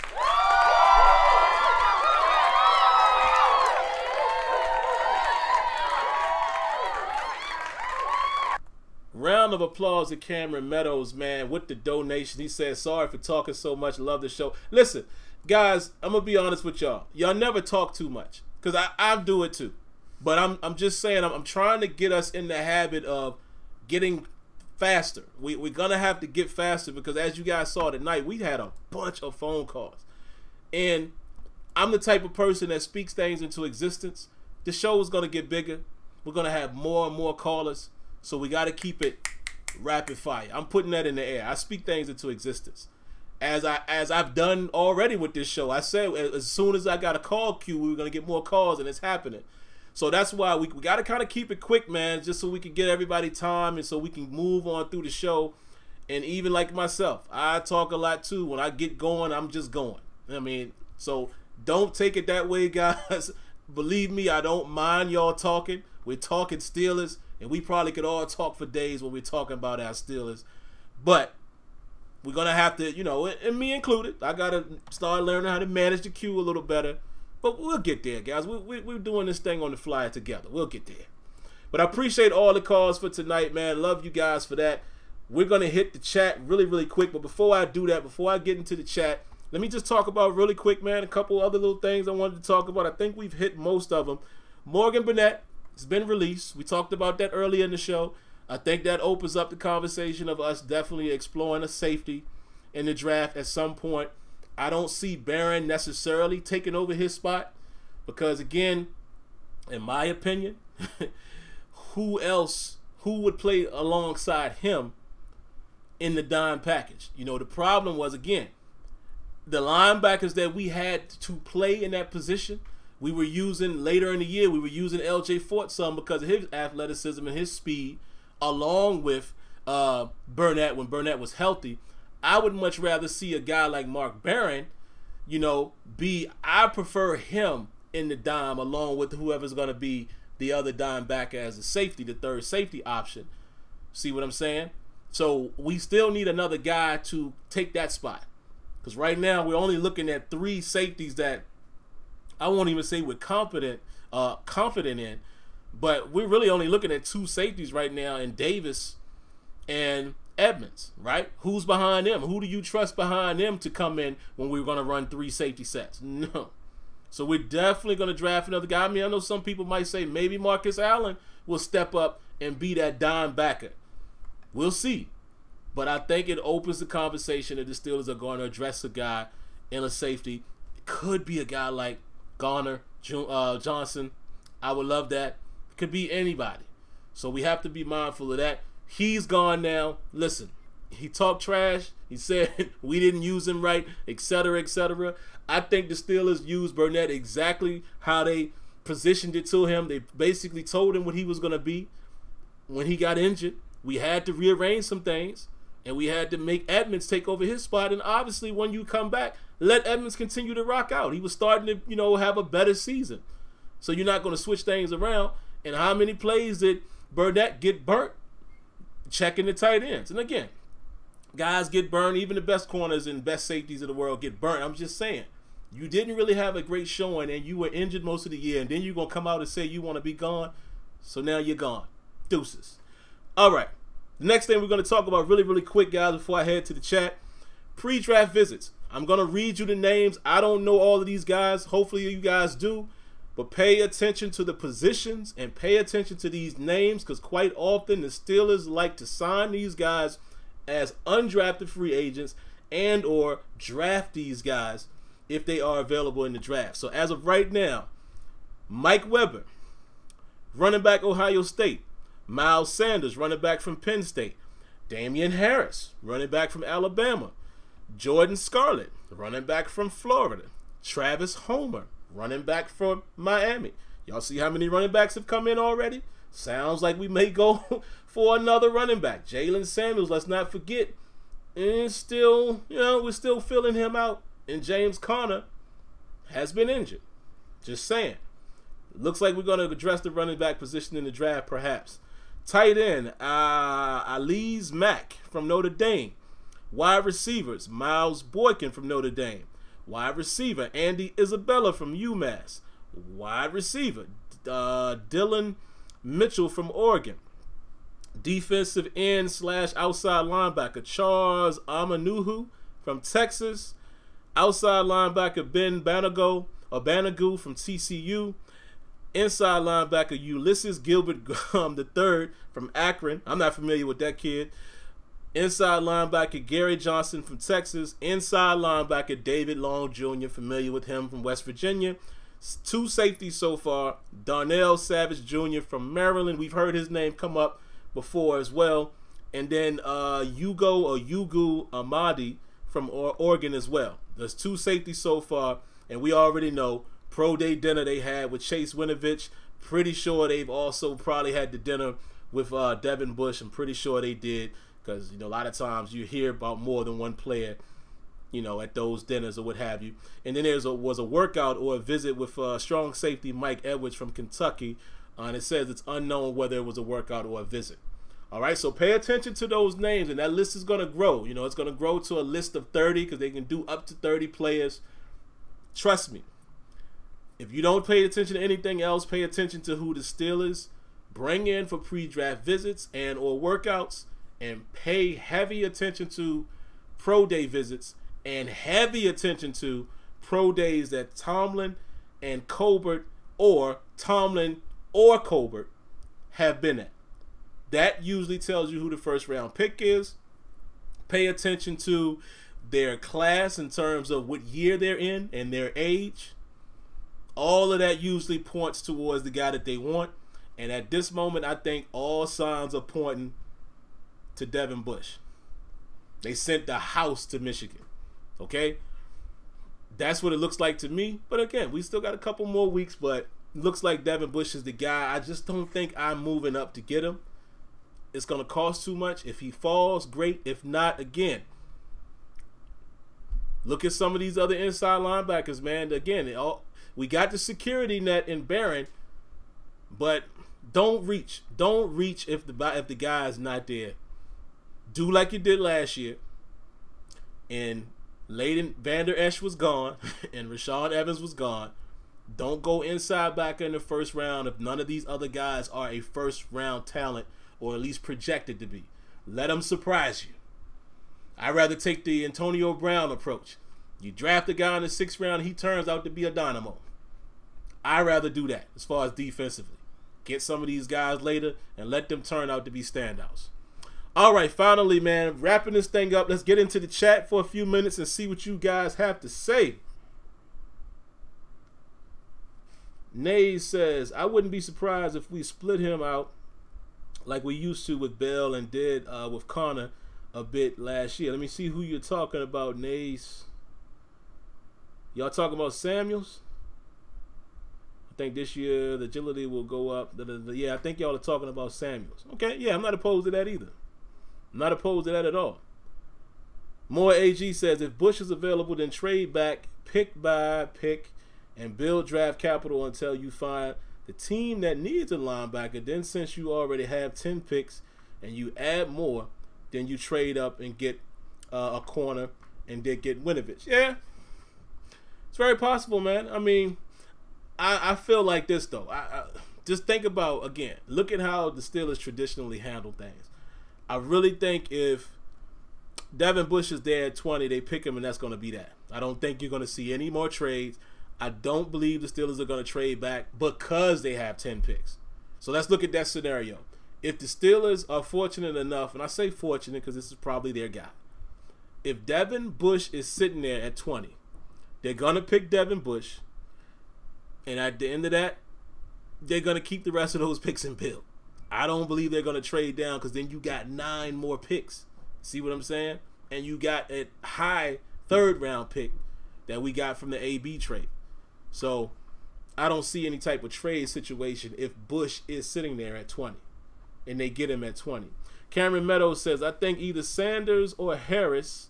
Round of applause to Cameron Meadows, man, with the donation. He said, sorry for talking so much. Love the show. Listen, guys, I'm going to be honest with y'all. Y'all never talk too much because I do it too. But I'm just saying, I'm trying to get us in the habit of getting faster. We're going to have to get faster because as you guys saw tonight, we had a bunch of phone calls. And I'm the type of person that speaks things into existence. The show is going to get bigger. We're going to have more and more callers. So we got to keep it rapid fire. I'm putting that in the air. I speak things into existence. As I've done already with this show. I said as soon as I got a call queue, we were going to get more calls, and it's happening. So that's why we got to kind of keep it quick, man, just so we can get everybody time and so we can move on through the show. And even like myself, I talk a lot too. When I get going, I'm just going. I mean, so don't take it that way, guys. Believe me, I don't mind y'all talking. We're talking Steelers, and we probably could all talk for days when we're talking about our Steelers. But we're going to have to, you know, and me included, I got to start learning how to manage the queue a little better. But we'll get there, guys. We're doing this thing on the fly together. We'll get there. But I appreciate all the calls for tonight, man. Love you guys for that. We're going to hit the chat really, really quick. But before I do that, before I get into the chat, let me just talk about really quick, man, a couple other little things I wanted to talk about. I think we've hit most of them. Morgan Burnett has been released. We talked about that earlier in the show. I think that opens up the conversation of us definitely exploring a safety in the draft at some point. I don't see Barron necessarily taking over his spot because, again, in my opinion, who would play alongside him in the dime package? You know, the problem was, again, the linebackers that we had to play in that position, we were using later in the year, we were using L.J. Fort some because of his athleticism and his speed, along with Burnett when Burnett was healthy. I would much rather see a guy like Mark Barron, you know, I prefer him in the dime along with whoever's going to be the other dime back as a safety, the third safety option. See what I'm saying? So we still need another guy to take that spot. Because right now we're only looking at 3 safeties that I won't even say we're confident in, but we're really only looking at 2 safeties right now in Davis and Edmonds, right? Who's behind them? Who do you trust behind them to come in when we're going to run 3 safety sets? No. So we're definitely going to draft another guy. I mean, I know some people might say maybe Marcus Allen will step up and be that dime backer. We'll see. But I think it opens the conversation that the Steelers are going to address a guy in a safety. It could be a guy like Garner Johnson. I would love that. It could be anybody. So we have to be mindful of that. He's gone now. Listen, he talked trash. He said we didn't use him right, etc., etc. I think the Steelers used Burnett exactly how they positioned it to him. They basically told him what he was going to be when he got injured. We had to rearrange some things. And we had to make Edmonds take over his spot. And obviously, when you come back, let Edmonds continue to rock out. He was starting to, you know, have a better season. So you're not going to switch things around. And how many plays did Burnett get burnt checking the tight ends? And again, guys get burned. Even the best corners and best safeties of the world get burnt. I'm just saying, you didn't really have a great showing, and you were injured most of the year. And then you're going to come out and say you want to be gone. So now you're gone. Deuces. All right. The next thing we're going to talk about really, really quick, guys, before I head to the chat, pre-draft visits. I'm going to read you the names. I don't know all of these guys. Hopefully you guys do. But pay attention to the positions and pay attention to these names because quite often the Steelers like to sign these guys as undrafted free agents and or draft these guys if they are available in the draft. So as of right now, Mike Weber, running back Ohio State. Miles Sanders, running back from Penn State. Damian Harris, running back from Alabama. Jordan Scarlett, running back from Florida. Travis Homer, running back from Miami. Y'all see how many running backs have come in already? Sounds like we may go for another running back. Jalen Samuels, let's not forget. And still, you know, we're still filling him out. And James Conner has been injured. Just saying. Looks like we're going to address the running back position in the draft, perhaps. Tight end, Alize Mack from Notre Dame. Wide receivers, Miles Boykin from Notre Dame. Wide receiver, Andy Isabella from UMass. Wide receiver, Dylan Mitchell from Oregon. Defensive end / outside linebacker, Charles Amanuhu from Texas. Outside linebacker, Ben Banagu from TCU. Inside linebacker, Ulysses Gilbert III from Akron. I'm not familiar with that kid. Inside linebacker, Gary Johnson from Texas. Inside linebacker, David Long Jr., familiar with him from West Virginia. 2 safeties so far. Darnell Savage Jr. from Maryland. We've heard his name come up before as well. And then Yugu Amadi from Oregon as well. There's 2 safeties so far, and we already know Pro Day dinner they had with Chase Winovich, Pretty sure they've also probably had the dinner with Devin Bush. I'm pretty sure they did, because a lot of times you hear about more than one player, at those dinners or what have you. And then was a workout or a visit with strong safety Mike Edwards from Kentucky, and it says it's unknown whether it was a workout or a visit. All right, so pay attention to those names, and that list is going to grow. It's going to grow to a list of 30, because they can do up to 30 players. Trust me. If you don't pay attention to anything else, pay attention to who the Steelers bring in for pre-draft visits and or workouts, and pay heavy attention to pro day visits and heavy attention to pro days that Tomlin and Colbert, or Tomlin or Colbert, have been at. That usually tells you who the first round pick is. Pay attention to their class in terms of what year they're in and their age. All of that usually points towards the guy that they want. And at this moment, I think all signs are pointing to Devin Bush. They sent the house to Michigan. Okay? That's what it looks like to me. But again, we still got a couple more weeks, but it looks like Devin Bush is the guy. I just don't think I'm moving up to get him. It's going to cost too much. If he falls, great. If not, again, look at some of these other inside linebackers, man. Again, we got the security net in Barron, but don't reach. Don't reach if the guy is not there. Do like you did last year. And Leighton Vander Esch was gone, and Rashawn Evans was gone. Don't go inside backer in the first round if none of these other guys are a first round talent, or at least projected to be. Let them surprise you. I'd rather take the Antonio Brown approach. You draft a guy in the 6th round, he turns out to be a dynamo. I'd rather do that as far as defensively. Get some of these guys later and let them turn out to be standouts. All right, finally, man, wrapping this thing up. Let's get into the chat for a few minutes and see what you guys have to say. Nay says, I wouldn't be surprised if we split him out like we used to with Bell and did with Connor a bit last year. Let me see who you're talking about, Nays. Y'all talking about Samuels? I think this year the agility will go up. Yeah, I think y'all are talking about Samuels. Okay, yeah, I'm not opposed to that either. I'm not opposed to that at all. More AG says, if Bush is available, then trade back, pick by pick, and build draft capital until you find the team that needs a linebacker. Then since you already have 10 picks and you add more, then you trade up and get a corner and then get Winovich. Yeah, it's very possible, man. I mean, I feel like this, though. I just think about, again, look at how the Steelers traditionally handle things. I really think if Devin Bush is there at 20, they pick him, and that's going to be that. I don't think you're going to see any more trades. I don't believe the Steelers are going to trade back because they have 10 picks. So let's look at that scenario. If the Steelers are fortunate enough, and I say fortunate because this is probably their guy. If Devin Bush is sitting there at 20, they're going to pick Devin Bush. And at the end of that, they're going to keep the rest of those picks and build. I don't believe they're going to trade down, because then you got 9 more picks. See what I'm saying? And you got a high 3rd round pick that we got from the AB trade. So I don't see any type of trade situation if Bush is sitting there at 20 and they get him at 20. Cameron Meadows says, I think either Sanders or Harris,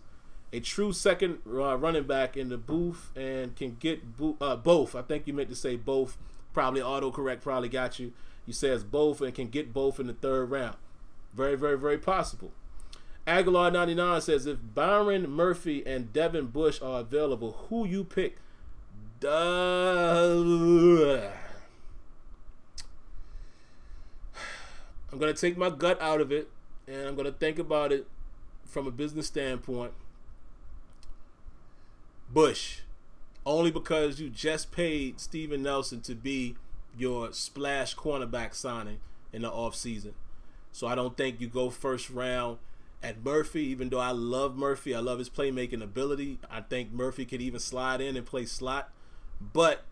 a true second running back in the booth, and can get both. I think you meant to say both. Probably autocorrect probably got you. You says both and can get both in the 3rd round. Very, very, very possible. Aguilar 99 says, if Byron Murphy and Devin Bush are available, who you pick? I'm going to take my gut out of it, and I'm going to think about it from a business standpoint. Bush. Only because you just paid Steven Nelson to be your splash cornerback signing in the offseason. So I don't think you go first round at Murphy, even though I love Murphy. I love his playmaking ability. I think Murphy could even slide in and play slot. But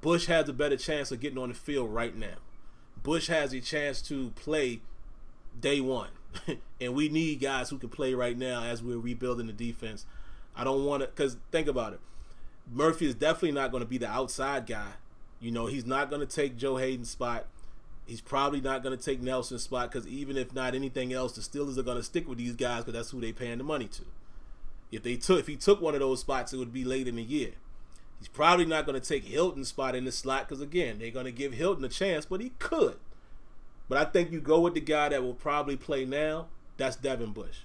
Bush has a better chance of getting on the field right now. Bush has a chance to play day one. And we need guys who can play right now as we're rebuilding the defense. I don't want to, because think about it. Murphy is definitely not going to be the outside guy, You know, he's not going to take Joe Hayden's spot. He's probably not going to take Nelson's spot because even if not anything else, the Steelers are going to stick with these guys because that's who they paying the money to. If he took one of those spots, it would be late in the year. He's probably not going to take Hilton's spot in the slot because, again, they're going to give Hilton a chance, but he could. But I think you go with the guy that will probably play now. That's Devin Bush.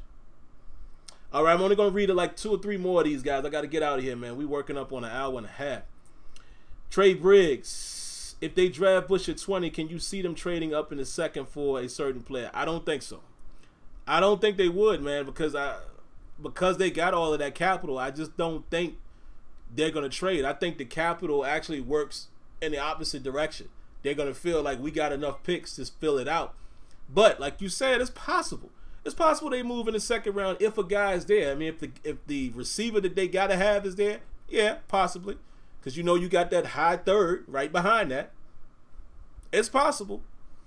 All right, I'm only going to read like 2 or 3 more of these guys. I got to get out of here, man. We working up on an hour and a half. Trey Briggs, if they draft Bush at 20, can you see them trading up in the second for a certain player? I don't think so. I don't think they would, man, because they got all of that capital. I just don't think they're going to trade. I think the capital actually works in the opposite direction. They're going to feel like we got enough picks to fill it out. But like you said, it's possible. It's possible they move in the second round if a guy is there. I mean, if the receiver that they got to have is there, yeah, possibly. Because you know you got that high third right behind that. It's possible.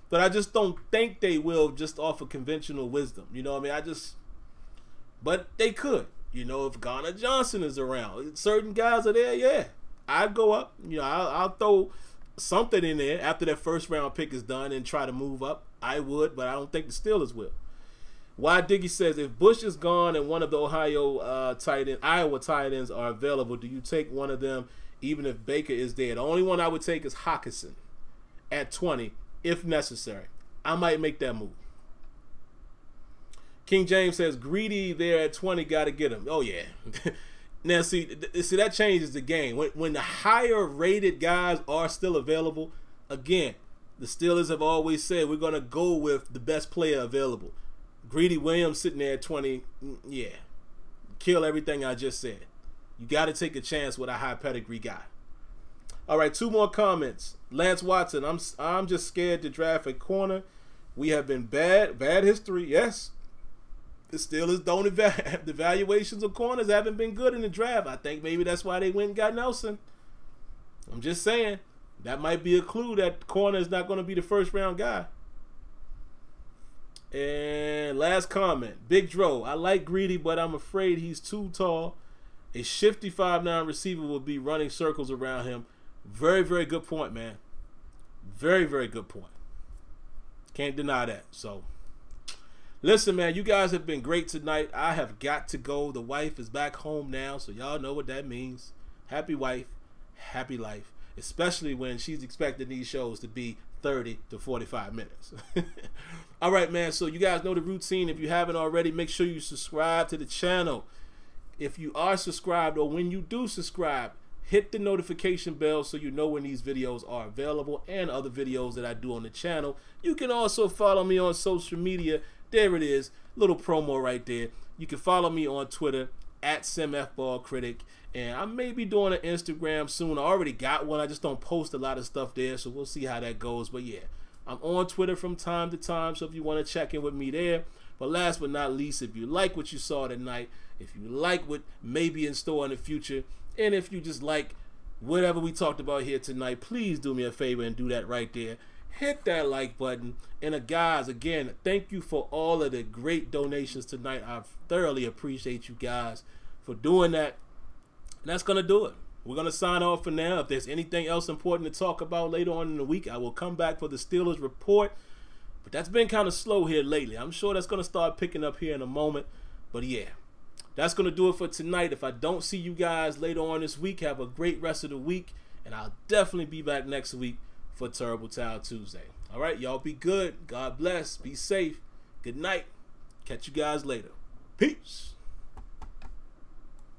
But I just don't think they will just off of conventional wisdom. You know what I mean? But they could. You know, if Garner Johnson is around, certain guys are there, yeah. I'd go up. You know, I'll throw something in there after that first round pick is done and try to move up. I would, but I don't think the Steelers will. Why Diggy says, if Bush is gone and one of the Iowa tight ends are available, do you take one of them even if Baker is there? The only one I would take is Hockenson at 20 if necessary. I might make that move. King James says, greedy there at 20, got to get him. Oh, yeah. Now, see, that changes the game. When the higher rated guys are still available, again, the Steelers have always said we're going to go with the best player available. Greedy Williams sitting there at 20, yeah. Kill everything I just said. You got to take a chance with a high pedigree guy. All right, 2 more comments. Lance Watson, I'm just scared to draft a corner. We have been bad history, yes. The Steelers don't the valuations of corners haven't been good in the draft. I think maybe that's why they went and got Nelson. I'm just saying, that might be a clue that corner is not going to be the first round guy. And last comment, Big Dro, I like Greedy, but I'm afraid he's too tall. A shifty 5'9" receiver will be running circles around him. Very, very good point, man. Very, very good point. Can't deny that. So, listen, man, you guys have been great tonight. I have got to go. The wife is back home now, so y'all know what that means. Happy wife, happy life, especially when she's expecting these shows to be 30 to 45 minutes. All right, man, so you guys know the routine. If you haven't already, make sure you subscribe to the channel. If you are subscribed, or when you do subscribe, hit the notification bell so you know when these videos are available and other videos that I do on the channel. You can also follow me on social media. There it is, little promo right there. You can follow me on Twitter at SimFBallCritic, and I may be doing an Instagram soon. I already got one. I just don't post a lot of stuff there, so we'll see how that goes. But yeah, I'm on Twitter from time to time, so if you want to check in with me there. But last but not least, if you like what you saw tonight, if you like what may be in store in the future, and if you just like whatever we talked about here tonight, please do me a favor and do that right there. Hit that like button. And guys, again, thank you for all of the great donations tonight. I thoroughly appreciate you guys for doing that. And that's going to do it. We're going to sign off for now. If there's anything else important to talk about later on in the week, I will come back for the Steelers report. But that's been kind of slow here lately. I'm sure that's going to start picking up here in a moment. But yeah, that's going to do it for tonight. If I don't see you guys later on this week, have a great rest of the week. And I'll definitely be back next week for Terrible Towel Tuesday. All right, y'all be good. God bless. Be safe. Good night. Catch you guys later. Peace.